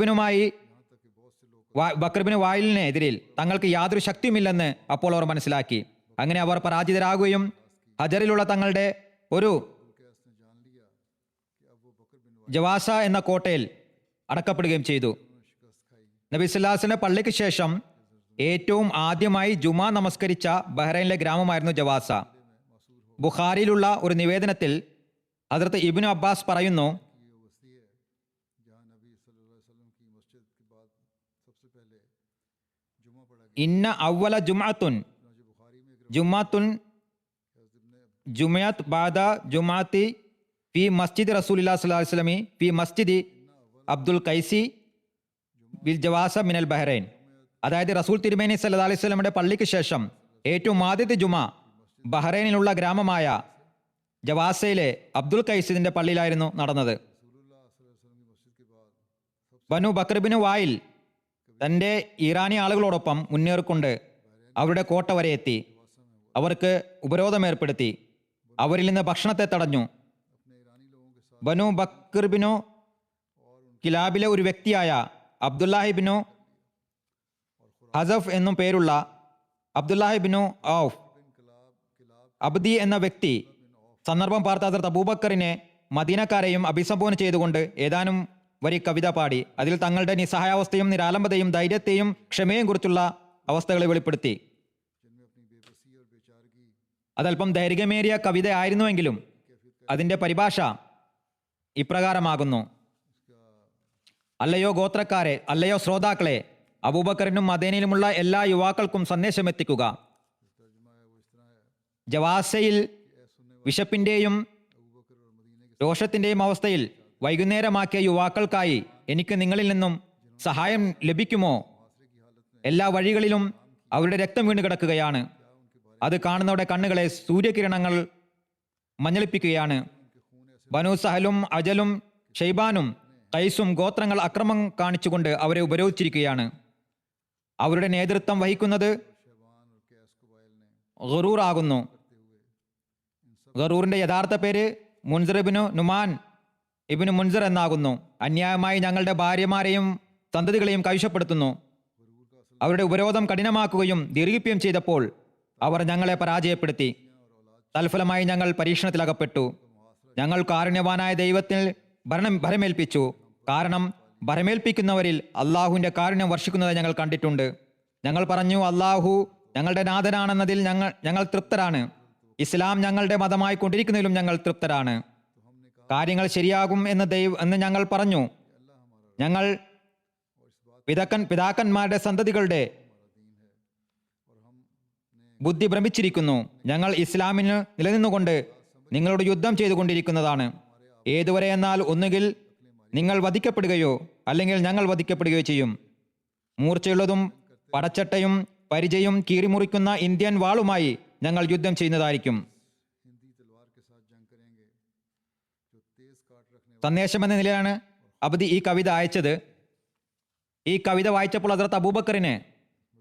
ഇബ്നു വായിലിനെതിരിൽ തങ്ങൾക്ക് യാതൊരു ശക്തിയുമില്ലെന്ന് അപ്പോൾ അവർ മനസ്സിലാക്കി. അങ്ങനെ അവർ പരാജിതരാകുകയും ഹജറിലുള്ള തങ്ങളുടെ ഒരു ജവാസ എന്ന കോട്ടയിൽ അടക്കപ്പെടുകയും ചെയ്തു. നബി സല്ലല്ലാഹു അലൈഹി വസല്ലം പള്ളിക്ക് ശേഷം ഏറ്റവും ആദ്യമായി ജുമാ നമസ്കരിച്ച ബഹ്റൈനിലെ ഗ്രാമമായിരുന്നു ജവാസ. ബുഖാരിയിലുള്ള ഒരു നിവേദനത്തിൽ ഹദ്റത്ത് ഇബ്നു അബ്ബാസ് പറയുന്നു, ഇന്ന അവല ജുമാത്തുൻ ജുമയത്ത് ബാദ ജുമാത്തി ഫി മസ്ജിദ് റസൂലുള്ളാഹി സ്വല്ലല്ലാഹു അലൈഹി വസല്ലം ഫി മസ്ജിദ് അബ്ദുൽ ഖൈസി ബിൽ ജവാസ മിനൽ ബഹ്റൈൻ. അതായത് റസൂൽ തിരുമേനി സല്ലല്ലാഹു അലൈഹി വസല്ലമയുടെ പള്ളിക്ക് ശേഷം ഏറ്റവും ആദ്യത്തെ ജുമ ബഹ്റൈനിലുള്ള ഗ്രാമമായ ജവാസയിലെ അബ്ദുൽ ഖൈസിന്റെ പള്ളിയിലായിരുന്നു നടന്നത്. ബനു ബക്കർ ബിൻ വായിൽ തൻ്റെ ഇറാനി ആളുകളോടൊപ്പം മുന്നേറിക്കൊണ്ട് അവരുടെ കോട്ട വരെ എത്തി. അവർക്ക് ഉപരോധം ഏർപ്പെടുത്തി. അവരിൽ നിന്ന് ഭക്ഷണത്തെ തടഞ്ഞു. ബനു ബക്കർ ബിനു കിലാബിലെ ഒരു വ്യക്തിയായ അബ്ദുല്ലാഹിബിനു ഹസഫ് എന്നും പേരുള്ള അബ്ദുല്ലാഹിബിനു ഔഫ് അബ്ദി എന്ന വ്യക്തി സന്ദർഭം പാർത്ത ഹദ്റത്ത് അബൂബക്കറിനെ മദീനക്കാരെയും അഭിസംബോധന ചെയ്തുകൊണ്ട് ഏതാനും വരി കവിത പാടി. അതിൽ തങ്ങളുടെ നിസ്സഹായാവസ്ഥയും നിരാലംബതയും ധൈര്യത്തെയും ക്ഷമയും കുറിച്ചുള്ള അവസ്ഥകളെ വെളിപ്പെടുത്തി. അതല്പം ദൈർഘ്യമേറിയ കവിത ആയിരുന്നുവെങ്കിലും അതിൻ്റെ പരിഭാഷ ഇപ്രകാരമാകുന്നു: അല്ലയോ ഗോത്രക്കാരെ, അല്ലയോ ശ്രോതാക്കളെ, അബൂബക്കറിനും മദീനയിലുമുള്ള എല്ലാ യുവാക്കൾക്കും സന്ദേശം എത്തിക്കുക. ജവാസയിൽ വിശപ്പിൻ്റെയും രോഷത്തിൻ്റെയും അവസ്ഥയിൽ വൈകുന്നേരമാക്കിയ യുവാക്കൾക്കായി എനിക്ക് നിങ്ങളിൽ നിന്നും സഹായം ലഭിക്കുമോ? എല്ലാ വഴികളിലും അവരുടെ രക്തം വീണ് കിടക്കുകയാണ്. അത് കാണുന്നവരുടെ കണ്ണുകളെ സൂര്യകിരണങ്ങൾ മഞ്ഞളിപ്പിക്കുകയാണ്. ബനു സഹലും അജലും ഷെയ്ബാനും ഖൈസും ഗോത്രങ്ങൾ അക്രമം കാണിച്ചുകൊണ്ട് അവരെ ഉപരോധിച്ചിരിക്കുകയാണ്. അവരുടെ നേതൃത്വം വഹിക്കുന്നത് ഗറൂർ ആകുന്നു. ഗറൂറിന്റെ യഥാർത്ഥ പേര് മുൻസിർ ഇബ്നു നുമാൻ ഇബ്നു മുൻസിർ എന്നാകുന്നു. അന്യായമായി ഞങ്ങളുടെ ഭാര്യമാരെയും സന്തതികളെയും കൈവശപ്പെടുത്തുന്നു. അവരുടെ ഉപരോധം കഠിനമാക്കുകയും ദീർഘിപ്പിക്കുകയും ചെയ്തപ്പോൾ അവർ ഞങ്ങളെ പരാജയപ്പെടുത്തി. തൽഫലമായി ഞങ്ങൾ പരീക്ഷണത്തിലകപ്പെട്ടു. ഞങ്ങൾ കാരുണ്യവാനായ ദൈവത്തിൽ ഭരമേൽപ്പിച്ചു. കാരണം ഭരമേൽപ്പിക്കുന്നവരിൽ അള്ളാഹുവിൻ്റെ കാരുണ്യം വർഷിക്കുന്നതായി ഞങ്ങൾ കണ്ടിട്ടുണ്ട്. ഞങ്ങൾ പറഞ്ഞു, അള്ളാഹു ഞങ്ങളുടെ നാഥനാണെന്നതിൽ ഞങ്ങൾ തൃപ്തരാണ്. ഇസ്ലാം ഞങ്ങളുടെ മതമായി കൊണ്ടിരിക്കുന്നതിലും ഞങ്ങൾ തൃപ്തരാണ്. കാര്യങ്ങൾ ശരിയാകും എന്ന് ഞങ്ങൾ പറഞ്ഞു. ഞങ്ങൾ പിതാക്കന്മാരുടെ സന്തതികളുടെ ബുദ്ധി ഭ്രമിച്ചിരിക്കുന്നു. ഞങ്ങൾ ഇസ്ലാമിന് നിലനിന്നുകൊണ്ട് നിങ്ങളോട് യുദ്ധം ചെയ്തുകൊണ്ടിരിക്കുന്നതാണ്. ഏതുവരെ എന്നാൽ ഒന്നുകിൽ നിങ്ങൾ വധിക്കപ്പെടുകയോ അല്ലെങ്കിൽ ഞങ്ങൾ വധിക്കപ്പെടുകയോ ചെയ്യും. മൂർച്ചയുള്ളതും പടച്ചട്ടയും പരിചയും കീറിമുറിക്കുന്ന ഇന്ത്യൻ വാളുമായി ഞങ്ങൾ യുദ്ധം ചെയ്യുന്നതായിരിക്കും. സന്ദേശം എന്ന നിലയിലാണ് അബ്ദി ഈ കവിത അയച്ചത്. ഈ കവിത വായിച്ചപ്പോൾ ഹദ്റത്ത് അബൂബക്കറിന്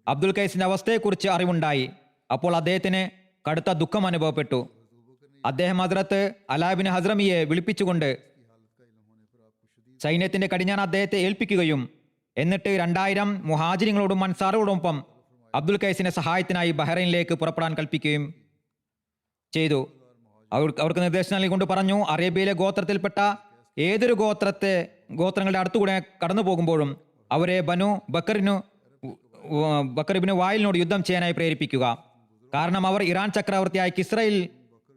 അബ്ദുൽ ഖൈസിന്റെ അവസ്ഥയെക്കുറിച്ച് അറിവുണ്ടായി. അപ്പോൾ അദ്ദേഹത്തിന് കടുത്ത ദുഃഖം അനുഭവപ്പെട്ടു. അദ്ദേഹം ഹദ്റത്ത് അലാ ബിൻ ഹസ്രമിയെ വിളിപ്പിച്ചുകൊണ്ട് സൈന്യത്തിന്റെ കടിഞ്ഞാൻ അദ്ദേഹത്തെ ഏൽപ്പിക്കുകയും എന്നിട്ട് 2000 മുഹാജിരിങ്ങളോടും അൻസാറുകളോടൊപ്പം അബ്ദുൽ ഖൈസിന്റെ സഹായത്തിനായി ബഹ്റൈനിലേക്ക് പുറപ്പെടാൻ കൽപ്പിക്കുകയും ചെയ്തു. അവർക്ക് നിർദ്ദേശം നൽകിക്കൊണ്ട് പറഞ്ഞു, അറേബ്യയിലെ ഗോത്രത്തിൽപ്പെട്ട ഏതൊരു ഗോത്രങ്ങളുടെ അടുത്തുകൂടെ കടന്നു പോകുമ്പോഴും അവരെ ബനു ബക്കറിബിന് വായിലിനോട് യുദ്ധം ചെയ്യാനായി പ്രേരിപ്പിക്കുക. കാരണം അവർ ഇറാൻ ചക്രവർത്തിയായ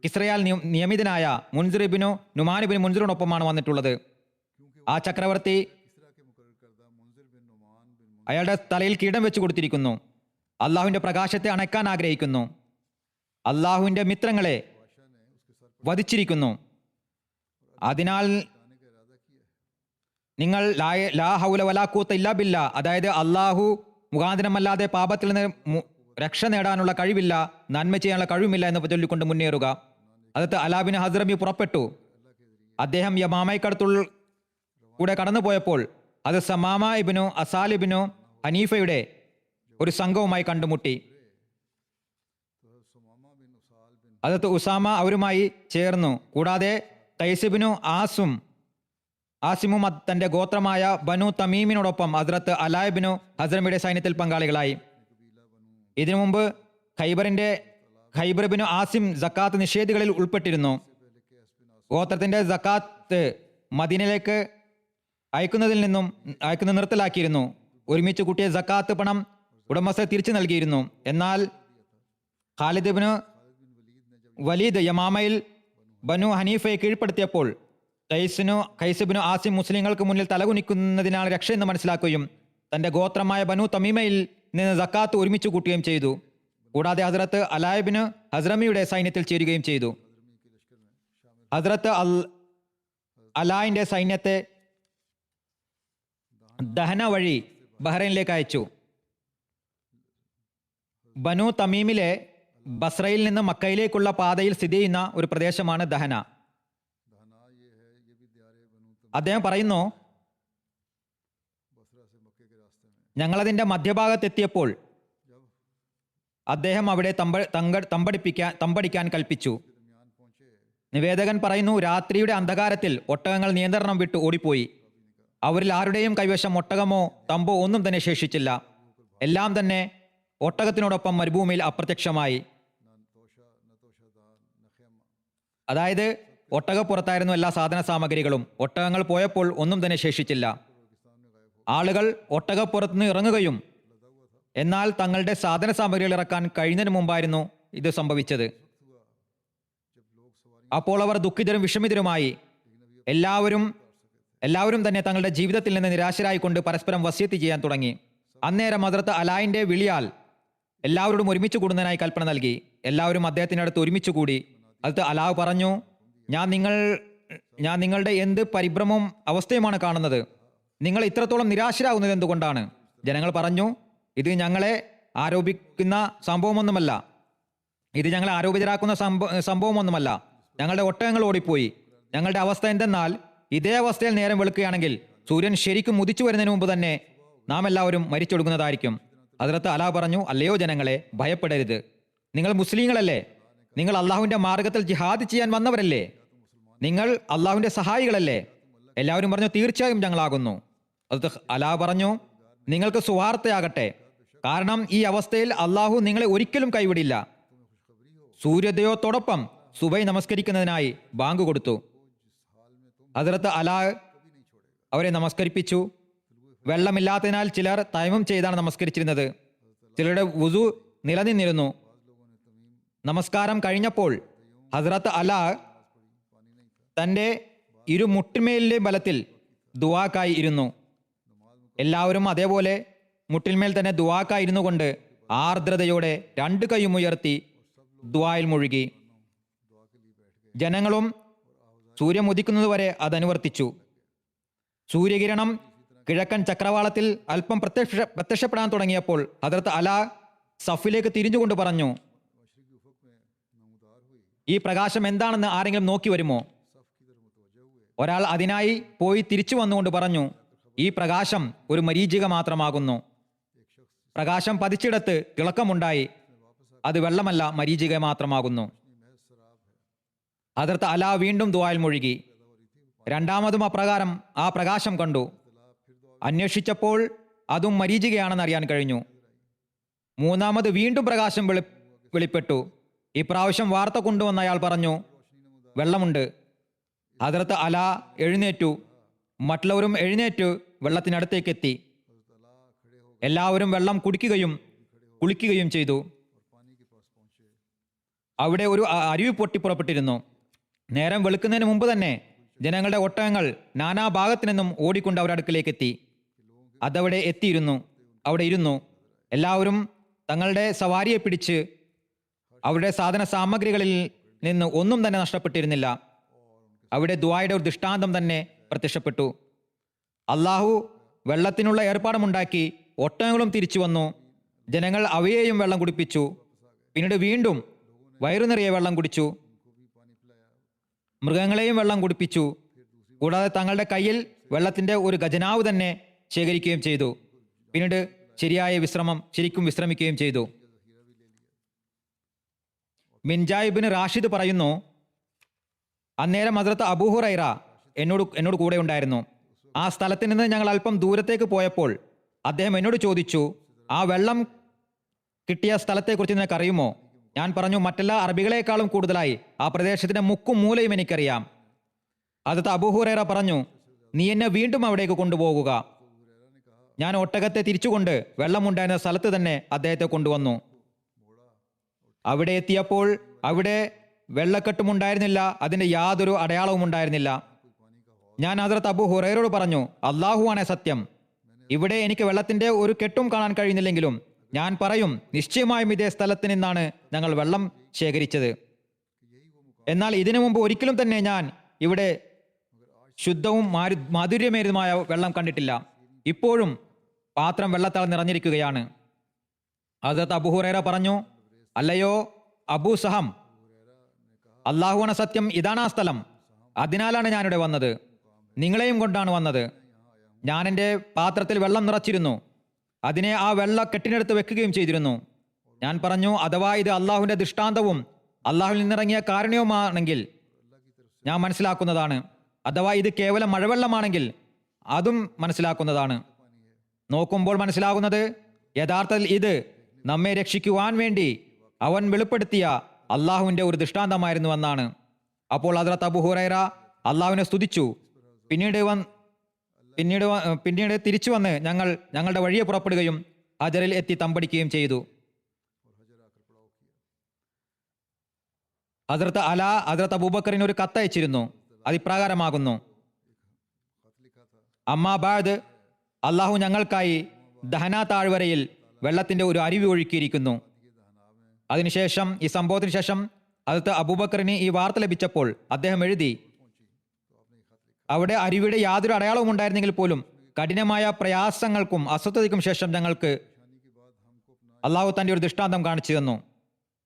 കിസ്രയാൽ നിയമിതനായ മുൻസിർ ഇബ്നു നുമാൻ ഇബ്നു മുൻസിറിനൊപ്പമാണ് വന്നിട്ടുള്ളത്. ആ ചക്രവർത്തി അയാളുടെ തലയിൽ കിരീടം വെച്ച് കൊടുത്തിരിക്കുന്നു. അള്ളാഹുവിന്റെ പ്രകാശത്തെ അണയ്ക്കാൻ ആഗ്രഹിക്കുന്നു. അള്ളാഹുവിന്റെ മിത്രങ്ങളെ വധിച്ചിരിക്കുന്നു. അതിനാൽ നിങ്ങൾ ലാ ഹൗല വലാ ഖുവത ഇല്ലാ ബില്ലാ, അതായത് അള്ളാഹു മുഖാന്തരമല്ലാതെ പാപത്തിൽ നിന്ന് രക്ഷ നേടാനുള്ള കഴിവില്ല, നന്മ ചെയ്യാനുള്ള കഴിവുമില്ല എന്ന് ചൊല്ലിക്കൊണ്ട് മുന്നേറുക. അതത് അലാ ബിൻ ഹസ്രമി പുറപ്പെട്ടു. അദ്ദേഹം യമാമയ്ക്കടുത്തുള്ള കൂടെ കടന്നുപോയപ്പോൾ അത് സമാമ ഇബ്നു അസാൽ ഇബ്നു ഹനീഫയുടെ ഒരു സംഘവുമായി കണ്ടുമുട്ടി. അതത് ഉസാമ അവരുമായി ചേർന്നു. കൂടാതെ തൈസിബിനു ആസിമും തന്റെ ഗോത്രമായ ബനു തമീമിനോടൊപ്പം ഹദ്റത്ത് അലായിബിനു ഹസ്രമിയുടെ സൈന്യത്തിൽ പങ്കാളികളായി. ഇതിനു മുമ്പ് ഖൈബർ ബിനു ആസിം സക്കാത്ത് നിഷേധികളിൽ ഉൾപ്പെട്ടിരുന്നു. ഗോത്രത്തിന്റെ സക്കാത്ത് മദീനയിലേക്ക് അയക്കുന്നത് നിർത്തലാക്കിയിരുന്നു. ഒരുമിച്ച് കൂട്ടിയ സക്കാത്ത് പണം ഉടമസ്ഥ തിരിച്ചു നൽകിയിരുന്നു. എന്നാൽ ഖാലിദ് ഇബ്നു വലീദ് യമാമയിൽ ബനു ഹനീഫയെ കീഴ്പ്പെടുത്തിയപ്പോൾ ഖൈസ് ഇബ്നു ആസിം മുസ്ലിങ്ങൾക്ക് മുന്നിൽ തലകുനിക്കുന്നതിനാണ് രക്ഷയെന്ന് മനസ്സിലാക്കുകയും തന്റെ ഗോത്രമായ ബനു തമീമയിൽ നിന്ന് സക്കാത്ത് ഒരുമിച്ച് കൂട്ടുകയും ചെയ്തു. കൂടാതെ ഹസ്രത്ത് അലായിബിന് ഹസ്രമിയുടെ സൈന്യത്തിൽ ചേരുകയും ചെയ്തു. ഹസ്രത്ത് അലായിന്റെ സൈന്യത്തെ ദഹന വഴി ബഹ്റൈനിലേക്ക് അയച്ചു. ബനു തമീമിലെ ബസ്രയിൽ നിന്ന് മക്കയിലേക്കുള്ള പാതയിൽ സ്ഥിതി ചെയ്യുന്ന ഒരു പ്രദേശമാണ് ദഹന. അദ്ദേഹം പറയുന്നു, ഞങ്ങളതിന്റെ മധ്യഭാഗത്തെത്തിയപ്പോൾ അദ്ദേഹം അവിടെ തമ്പടിക്കാൻ കൽപ്പിച്ചു. നിവേദകൻ പറയുന്നു, രാത്രിയുടെ അന്ധകാരത്തിൽ ഒട്ടകങ്ങൾ നിയന്ത്രണം വിട്ട് ഓടിപ്പോയി. അവരിൽ ആരുടെയും കൈവശം ഒട്ടകമോ തമ്പോ ഒന്നും തന്നെ ശേഷിച്ചില്ല. എല്ലാം തന്നെ ഒട്ടകത്തിനോടൊപ്പം മരുഭൂമിയിൽ അപ്രത്യക്ഷമായി. അതായത് ഒട്ടകപ്പുറത്തായിരുന്നു എല്ലാ സാധന സാമഗ്രികളും. ഒട്ടകങ്ങൾ പോയപ്പോൾ ഒന്നും തന്നെ ശേഷിച്ചില്ല. ആളുകൾ ഒട്ടകപ്പുറത്തുനിന്ന് ഇറങ്ങുകയും എന്നാൽ തങ്ങളുടെ സാധന സാമഗ്രികൾ ഇറക്കാൻ കഴിയുന്നതിന് മുമ്പായിരുന്നു ഇത് സംഭവിച്ചത്. അപ്പോൾ അവർ ദുഃഖിതരും വിഷമിതരുമായി. എല്ലാവരും തന്നെ തങ്ങളുടെ ജീവിതത്തിൽ നിന്ന് നിരാശരായിക്കൊണ്ട് പരസ്പരം വസിയത്ത് ചെയ്യാൻ തുടങ്ങി. അന്നേരം ഹദ്റത്ത് അലായിന്റെ വിളിയാൽ എല്ലാവരോടും ഒരുമിച്ച് കൂടുന്നതിനായി കൽപ്പന നൽകി. എല്ലാവരും അദ്ദേഹത്തിനടുത്ത് ഒരുമിച്ച് കൂടി. ഹദ്റത്ത് അലാഹ് പറഞ്ഞു, ഞാൻ നിങ്ങളുടെ എന്ത് പരിഭ്രമവും അവസ്ഥയുമാണ് കാണുന്നത്. നിങ്ങൾ ഇത്രത്തോളം നിരാശരാകുന്നത് എന്തുകൊണ്ടാണ്? ജനങ്ങൾ പറഞ്ഞു, ഇത് ഞങ്ങളെ ആരോപിക്കുന്ന സംഭവമൊന്നുമല്ല, ഇത് ഞങ്ങളെ ആരോപിതരാക്കുന്ന സംഭവമൊന്നുമല്ല. ഞങ്ങളുടെ ഒട്ടകങ്ങൾ ഓടിപ്പോയി. ഞങ്ങളുടെ അവസ്ഥ എന്തെന്നാൽ, ഇതേ അവസ്ഥയിൽ നേരം വെളുക്കുകയാണെങ്കിൽ സൂര്യൻ ശരിക്കും ഉദിച്ചു വരുന്നതിന് മുമ്പ് തന്നെ നാം എല്ലാവരും മരിച്ചൊടുക്കുന്നതായിരിക്കും. ഹദ്റത്ത് അലാഹ് പറഞ്ഞു, അല്ലയോ ജനങ്ങളെ, ഭയപ്പെടരുത്. നിങ്ങൾ മുസ്ലിങ്ങളല്ലേ? നിങ്ങൾ അള്ളാഹുവിന്റെ മാർഗത്തിൽ ജിഹാദ് ചെയ്യാൻ വന്നവരല്ലേ? നിങ്ങൾ അള്ളാഹുവിന്റെ സഹായികളല്ലേ? എല്ലാവരും പറഞ്ഞു, തീർച്ചയായും ഞങ്ങളാകുന്നു. ഹദ്റത്ത് അലാഹ് പറഞ്ഞു, നിങ്ങൾക്ക് സുവാർത്തയാകട്ടെ. കാരണം ഈ അവസ്ഥയിൽ അള്ളാഹു നിങ്ങളെ ഒരിക്കലും കൈവിടില്ല. സൂര്യോദയത്തോടൊപ്പം സുബൈ നമസ്കരിക്കുന്നതിനായി ബാങ്ക് കൊടുത്തു. ഹദ്റത്ത് അലാഹ് അവരെ നമസ്കരിപ്പിച്ചു. വെള്ളമില്ലാത്തതിനാൽ ചിലർ തയമ്മം ചെയ്താണ് നമസ്കരിച്ചിരുന്നത്. ചിലരുടെ വുസു നിലനിന്നിരുന്നു. നമസ്കാരം കഴിഞ്ഞപ്പോൾ ഹദ്റത്ത് അലാഹ് തൻ്റെ ഇരുമുട്ടിന്മേലിലെ ബലത്തിൽ ദുആക്കായി ഇരുന്നു. എല്ലാവരും അതേപോലെ മുട്ടിന്മേൽ തന്നെ ദുആക്കായി ഇരുന്നു കൊണ്ട് ആർദ്രതയോടെ രണ്ട് കൈയും ഉയർത്തി ദുആയിൽ മുഴുകി. ജനങ്ങളും സൂര്യൻ ഉദിക്കുന്നതുവരെ അതനുവർത്തിച്ചു. സൂര്യകിരണം കിഴക്കൻ ചക്രവാളത്തിൽ അല്പം പ്രത്യക്ഷപ്പെടാൻ തുടങ്ങിയപ്പോൾ ഹദ്റത്ത് അലാഹ് സഫിലേക്ക് തിരിഞ്ഞുകൊണ്ട് പറഞ്ഞു, ഈ പ്രകാശം എന്താണെന്ന് ആരെങ്കിലും നോക്കി വരുമോ? ഒരാൾ അതിനായി പോയി തിരിച്ചു വന്നുകൊണ്ട് പറഞ്ഞു, ഈ പ്രകാശം ഒരു മരീചിക മാത്രമാകുന്നു. പ്രകാശം പതിച്ചിടത്ത് തിളക്കമുണ്ടായി. അത് വെള്ളമല്ല, മരീചിക മാത്രമാകുന്നു. ഹദ്റത്ത് അലാഹ് വീണ്ടും ദുആയിൽ മുഴുകി. രണ്ടാമതും അപ്രകാരം ആ പ്രകാശം കണ്ടു. അന്വേഷിച്ചപ്പോൾ അതും മരീചികയാണെന്ന് അറിയാൻ കഴിഞ്ഞു. മൂന്നാമത് വീണ്ടും പ്രകാശം വെളിപ്പെട്ടു. ഇപ്രാവശ്യം വാർത്ത കൊണ്ടുവന്ന അയാൾ പറഞ്ഞു, വെള്ളമുണ്ട്. ഹദ്റത്ത് അലാഹ് എഴുന്നേറ്റു. മറ്റുള്ളവരും എഴുന്നേറ്റ് വെള്ളത്തിനടുത്തേക്ക് എത്തി. എല്ലാവരും വെള്ളം കുളിക്കുകയും ചെയ്തു. അവിടെ ഒരു അരുവി പൊട്ടിപ്പുറപ്പെട്ടിരുന്നു. നേരം വെളുക്കുന്നതിന് മുമ്പ് തന്നെ ജനങ്ങളുടെ ഒട്ടകങ്ങൾ നാനാഭാഗത്തു നിന്നും ഓടിക്കൊണ്ട് അവരുടെ അടുക്കിലേക്ക് എത്തി. അതവിടെ അവിടെ ഇരുന്നു. എല്ലാവരും തങ്ങളുടെ സവാരിയെ പിടിച്ച് അവരുടെ സാധന സാമഗ്രികളിൽ നിന്ന് ഒന്നും തന്നെ നഷ്ടപ്പെട്ടിരുന്നില്ല. അവിടെ ദുആയുടെ ഒരു ദൃഷ്ടാന്തം തന്നെ പ്രത്യക്ഷപ്പെട്ടു. അള്ളാഹു വെള്ളത്തിനുള്ള ഏർപ്പാടുമുണ്ടാക്കി. ഒട്ടകങ്ങളും തിരിച്ചു വന്നു. ജനങ്ങൾ അവയെയും വെള്ളം കുടിപ്പിച്ചു. പിന്നീട് വീണ്ടും വയറു നിറയെ വെള്ളം കുടിച്ചു. മൃഗങ്ങളെയും വെള്ളം കുടിപ്പിച്ചു. കൂടാതെ തങ്ങളുടെ കയ്യിൽ വെള്ളത്തിന്റെ ഒരു ഖജനാവ് തന്നെ ശേഖരിക്കുകയും ചെയ്തു. പിന്നീട് ശരിക്കും വിശ്രമിക്കുകയും ചെയ്തു. മിൻജായിബിന് റാഷിദ് പറയുന്നു, അന്നേരം ഹദ്റത്ത് അബൂ ഹുറൈറ എന്നോട് കൂടെ ഉണ്ടായിരുന്നു. ആ സ്ഥലത്ത് നിന്ന് ഞങ്ങൾ അല്പം ദൂരത്തേക്ക് പോയപ്പോൾ അദ്ദേഹം എന്നോട് ചോദിച്ചു, ആ വെള്ളം കിട്ടിയ സ്ഥലത്തെക്കുറിച്ച് നിനക്ക് അറിയുമോ? ഞാൻ പറഞ്ഞു, മറ്റെല്ലാ അറബികളെക്കാളും കൂടുതലായി ആ പ്രദേശത്തിന്റെ മുക്കും മൂലയും എനിക്കറിയാം. ഹദ്റത്ത് അബൂ ഹുറൈറ പറഞ്ഞു, നീ എന്നെ വീണ്ടും അവിടേക്ക് കൊണ്ടുപോകുക. ഞാൻ ഒട്ടകത്തെ തിരിച്ചുകൊണ്ട് വെള്ളമുണ്ടായിരുന്ന സ്ഥലത്ത് തന്നെ അദ്ദേഹത്തെ കൊണ്ടുവന്നു. അവിടെ എത്തിയപ്പോൾ അവിടെ വെള്ളക്കെട്ടുമുണ്ടായിരുന്നില്ല, അതിൻ്റെ യാതൊരു അടയാളവും ഉണ്ടായിരുന്നില്ല. ഞാൻ ഹദ്റത്ത് അബൂ ഹുറൈറയോട് പറഞ്ഞു, അള്ളാഹുവാണ് സത്യം, ഇവിടെ എനിക്ക് വെള്ളത്തിൻ്റെ ഒരു കെട്ടും കാണാൻ കഴിയുന്നില്ലെങ്കിലും ഞാൻ പറയും, നിശ്ചയമായും ഇതേ സ്ഥലത്ത് നിന്നാണ് ഞങ്ങൾ വെള്ളം ശേഖരിച്ചത്. എന്നാൽ ഇതിനു മുമ്പ് ഒരിക്കലും തന്നെ ഞാൻ ഇവിടെ ശുദ്ധവും മാധുര്യമേറിയതുമായ വെള്ളം കണ്ടിട്ടില്ല. ഇപ്പോഴും പാത്രം വെള്ളത്താൽ നിറഞ്ഞിരിക്കുകയാണ്. ഹദ്റത്ത് അബൂ ഹുറൈറ പറഞ്ഞു, അല്ലയോ അബൂ സഹം, അള്ളാഹുവാണ് സത്യം, ഇതാണ് ആ സ്ഥലം, അതിനാലാണ് ഞാനിവിടെ വന്നത്, നിങ്ങളെയും കൊണ്ടാണ് വന്നത്. ഞാൻ എൻ്റെ പാത്രത്തിൽ വെള്ളം നിറച്ചിരുന്നു, അതിനെ ആ വെള്ള കെട്ടിനടുത്ത് വെക്കുകയും ചെയ്തിരുന്നു. ഞാൻ പറഞ്ഞു, അഥവാ ഇത് അള്ളാഹുവിൻ്റെ ദൃഷ്ടാന്തവും അള്ളാഹുവിൽ നിന്നിറങ്ങിയ കാരുണ്യവുമാണെങ്കിൽ ഞാൻ മനസ്സിലാക്കുന്നതാണ്, അഥവാ ഇത് കേവലം മഴവെള്ളമാണെങ്കിൽ അതും മനസ്സിലാക്കുന്നതാണ്. നോക്കുമ്പോൾ മനസ്സിലാകുന്നത് യഥാർത്ഥത്തിൽ ഇത് നമ്മെ രക്ഷിക്കുവാൻ വേണ്ടി അവൻ വെളിപ്പെടുത്തിയ അള്ളാഹുവിൻ്റെ ഒരു എന്നാണ്. അപ്പോൾ ഹദ്റത്ത് അബൂ ഹുറൈറ അള്ളാഹുവിനെ സ്തുതിച്ചു. പിന്നീട് തിരിച്ചു വന്ന് ഞങ്ങളുടെ വഴിയെ പുറപ്പെടുകയും ഹജറിൽ എത്തി തമ്പടിക്കുകയും ചെയ്തു. ഹദ്റത്ത് അബൂബക്കറിന് ഒരു കത്തയച്ചിരുന്നു. അത് ഇപ്രകാരമാകുന്നു: അമ്മാ ബഅദ്, അള്ളാഹു ഞങ്ങൾക്കായി ദഹന താഴ്വരയിൽ വെള്ളത്തിന്റെ ഒരു അരുവി ഒഴുക്കിയിരിക്കുന്നു. അതിനുശേഷം, ഈ സംഭവത്തിന് ശേഷം ഹദ്റത്ത് അബൂബക്കറിന് ഈ വാർത്ത ലഭിച്ചപ്പോൾ അദ്ദേഹം എഴുതി, അവിടെ അരുവിയുടെ യാതൊരു അടയാളവും ഉണ്ടായിരുന്നെങ്കിൽ പോലും കഠിനമായ പ്രയാസങ്ങൾക്കും അസ്വസ്ഥതയ്ക്കും ശേഷം ഞങ്ങൾക്ക് അള്ളാഹു തൻ്റെ ഒരു ദൃഷ്ടാന്തം കാണിച്ചു തന്നു.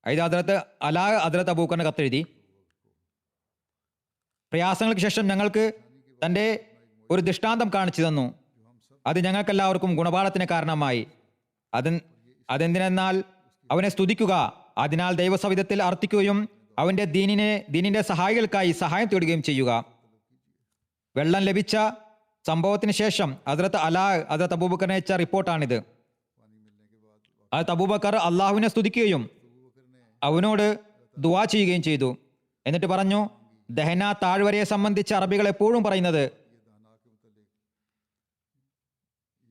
ഇത് ഹദ്റത്ത് അബൂബക്കറിന് കത്തെഴുതി, പ്രയാസങ്ങൾക്ക് ശേഷം ഞങ്ങൾക്ക് തൻ്റെ ഒരു ദൃഷ്ടാന്തം കാണിച്ചു തന്നു. അത് ഞങ്ങൾക്കെല്ലാവർക്കും ഗുണപാഠത്തിന് കാരണമായി. അതെന്തിനെന്നാൽ അവനെ സ്തുതിക്കുക, അതിനാൽ ദൈവസവിധത്തിൽ അർത്ഥിക്കുകയും അവൻ്റെ ദീനിന്റെ സഹായികൾക്കായി സഹായം തേടുകയും ചെയ്യുക. വെള്ളം ലഭിച്ച സംഭവത്തിന് ശേഷം ഹദ്റത്ത് അബൂബക്കറിനെ അയച്ച റിപ്പോർട്ടാണിത്. ഹദ്റത്ത് അബൂബക്കർ അള്ളാഹുവിനെ സ്തുതിക്കുകയും അവനോട് ദുആ ചെയ്യുകയും ചെയ്തു. എന്നിട്ട് പറഞ്ഞു, ദഹന താഴ്വരയെ സംബന്ധിച്ച് അറബികൾ എപ്പോഴും പറയുന്നത്,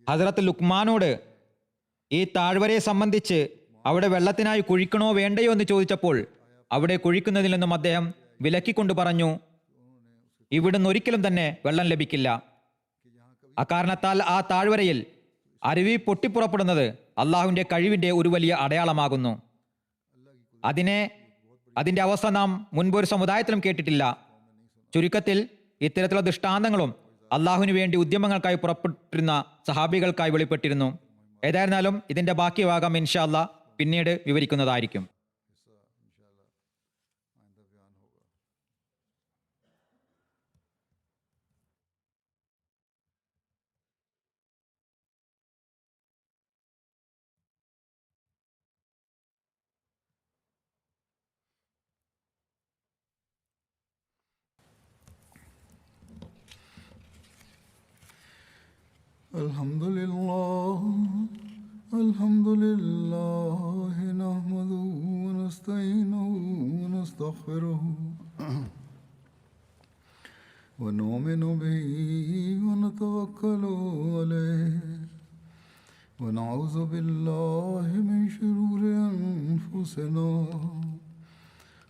ഹദ്റത്ത് ലുക്മാനോട് ഈ താഴ്വരയെ സംബന്ധിച്ച് അവിടെ വെള്ളത്തിനായി കുഴിക്കണോ വേണ്ടയോ എന്ന് ചോദിച്ചപ്പോൾ അവിടെ കുഴിക്കുന്നതിൽ നിന്നും അദ്ദേഹം വിലക്കിക്കൊണ്ട് പറഞ്ഞു, ഇവിടുന്ന് ഒരിക്കലും തന്നെ വെള്ളം ലഭിക്കില്ല. അക്കാരണത്താൽ ആ താഴ്വരയിൽ അരുവി പൊട്ടിപ്പുറപ്പെടുന്നത് അള്ളാഹുവിൻ്റെ കഴിവിൻ്റെ ഒരു വലിയ അടയാളമാകുന്നു. അതിൻ്റെ അവസ്ഥ നാം മുൻപൊരു സമുദായത്തിലും കേട്ടിട്ടില്ല. ചുരുക്കത്തിൽ ഇത്തരത്തിലുള്ള ദൃഷ്ടാന്തങ്ങളും അള്ളാഹുവിന് വേണ്ടി ഉദ്യമങ്ങൾക്കായി പുറപ്പെട്ടിരുന്ന സഹാബികൾക്കായി വെളിപ്പെട്ടിരുന്നു. ഏതായിരുന്നാലും ഇതിൻ്റെ ബാക്കി ഭാഗം ഇൻഷാ അല്ലാഹ് പിന്നീട് വിവരിക്കുന്നതായിരിക്കും. الحمد لله نحمده ونستعينه ونستغفره ونؤمن به ونتوكل عليه ونعوذ بالله من شرور أنفسنا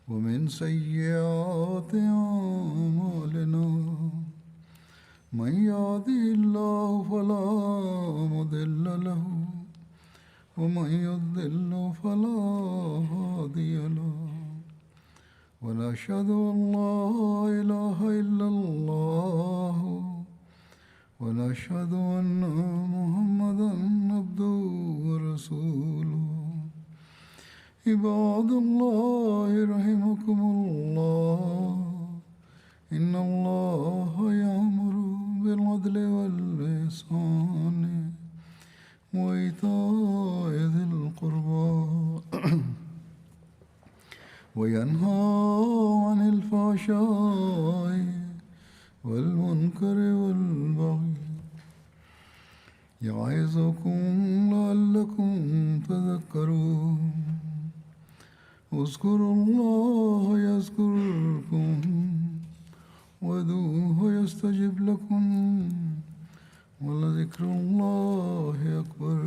ومن سيئات أعمالنا. من يهده الله فلا مضل له ومن يضلل فلا هادي له. ونشهد أن لا إله إلا الله ونشهد أن محمدا عبده ورسوله. عباد الله رحمكم الله، إن الله يأمر بالعدل والإحسان وإيتاء ذي القربى وينهى عن الفحشاء والمنكر والبغي يعظكم لعلكم تذكرون. اذكروا الله يذكركم وادعوه يستجب لكم ولذكر الله أكبر.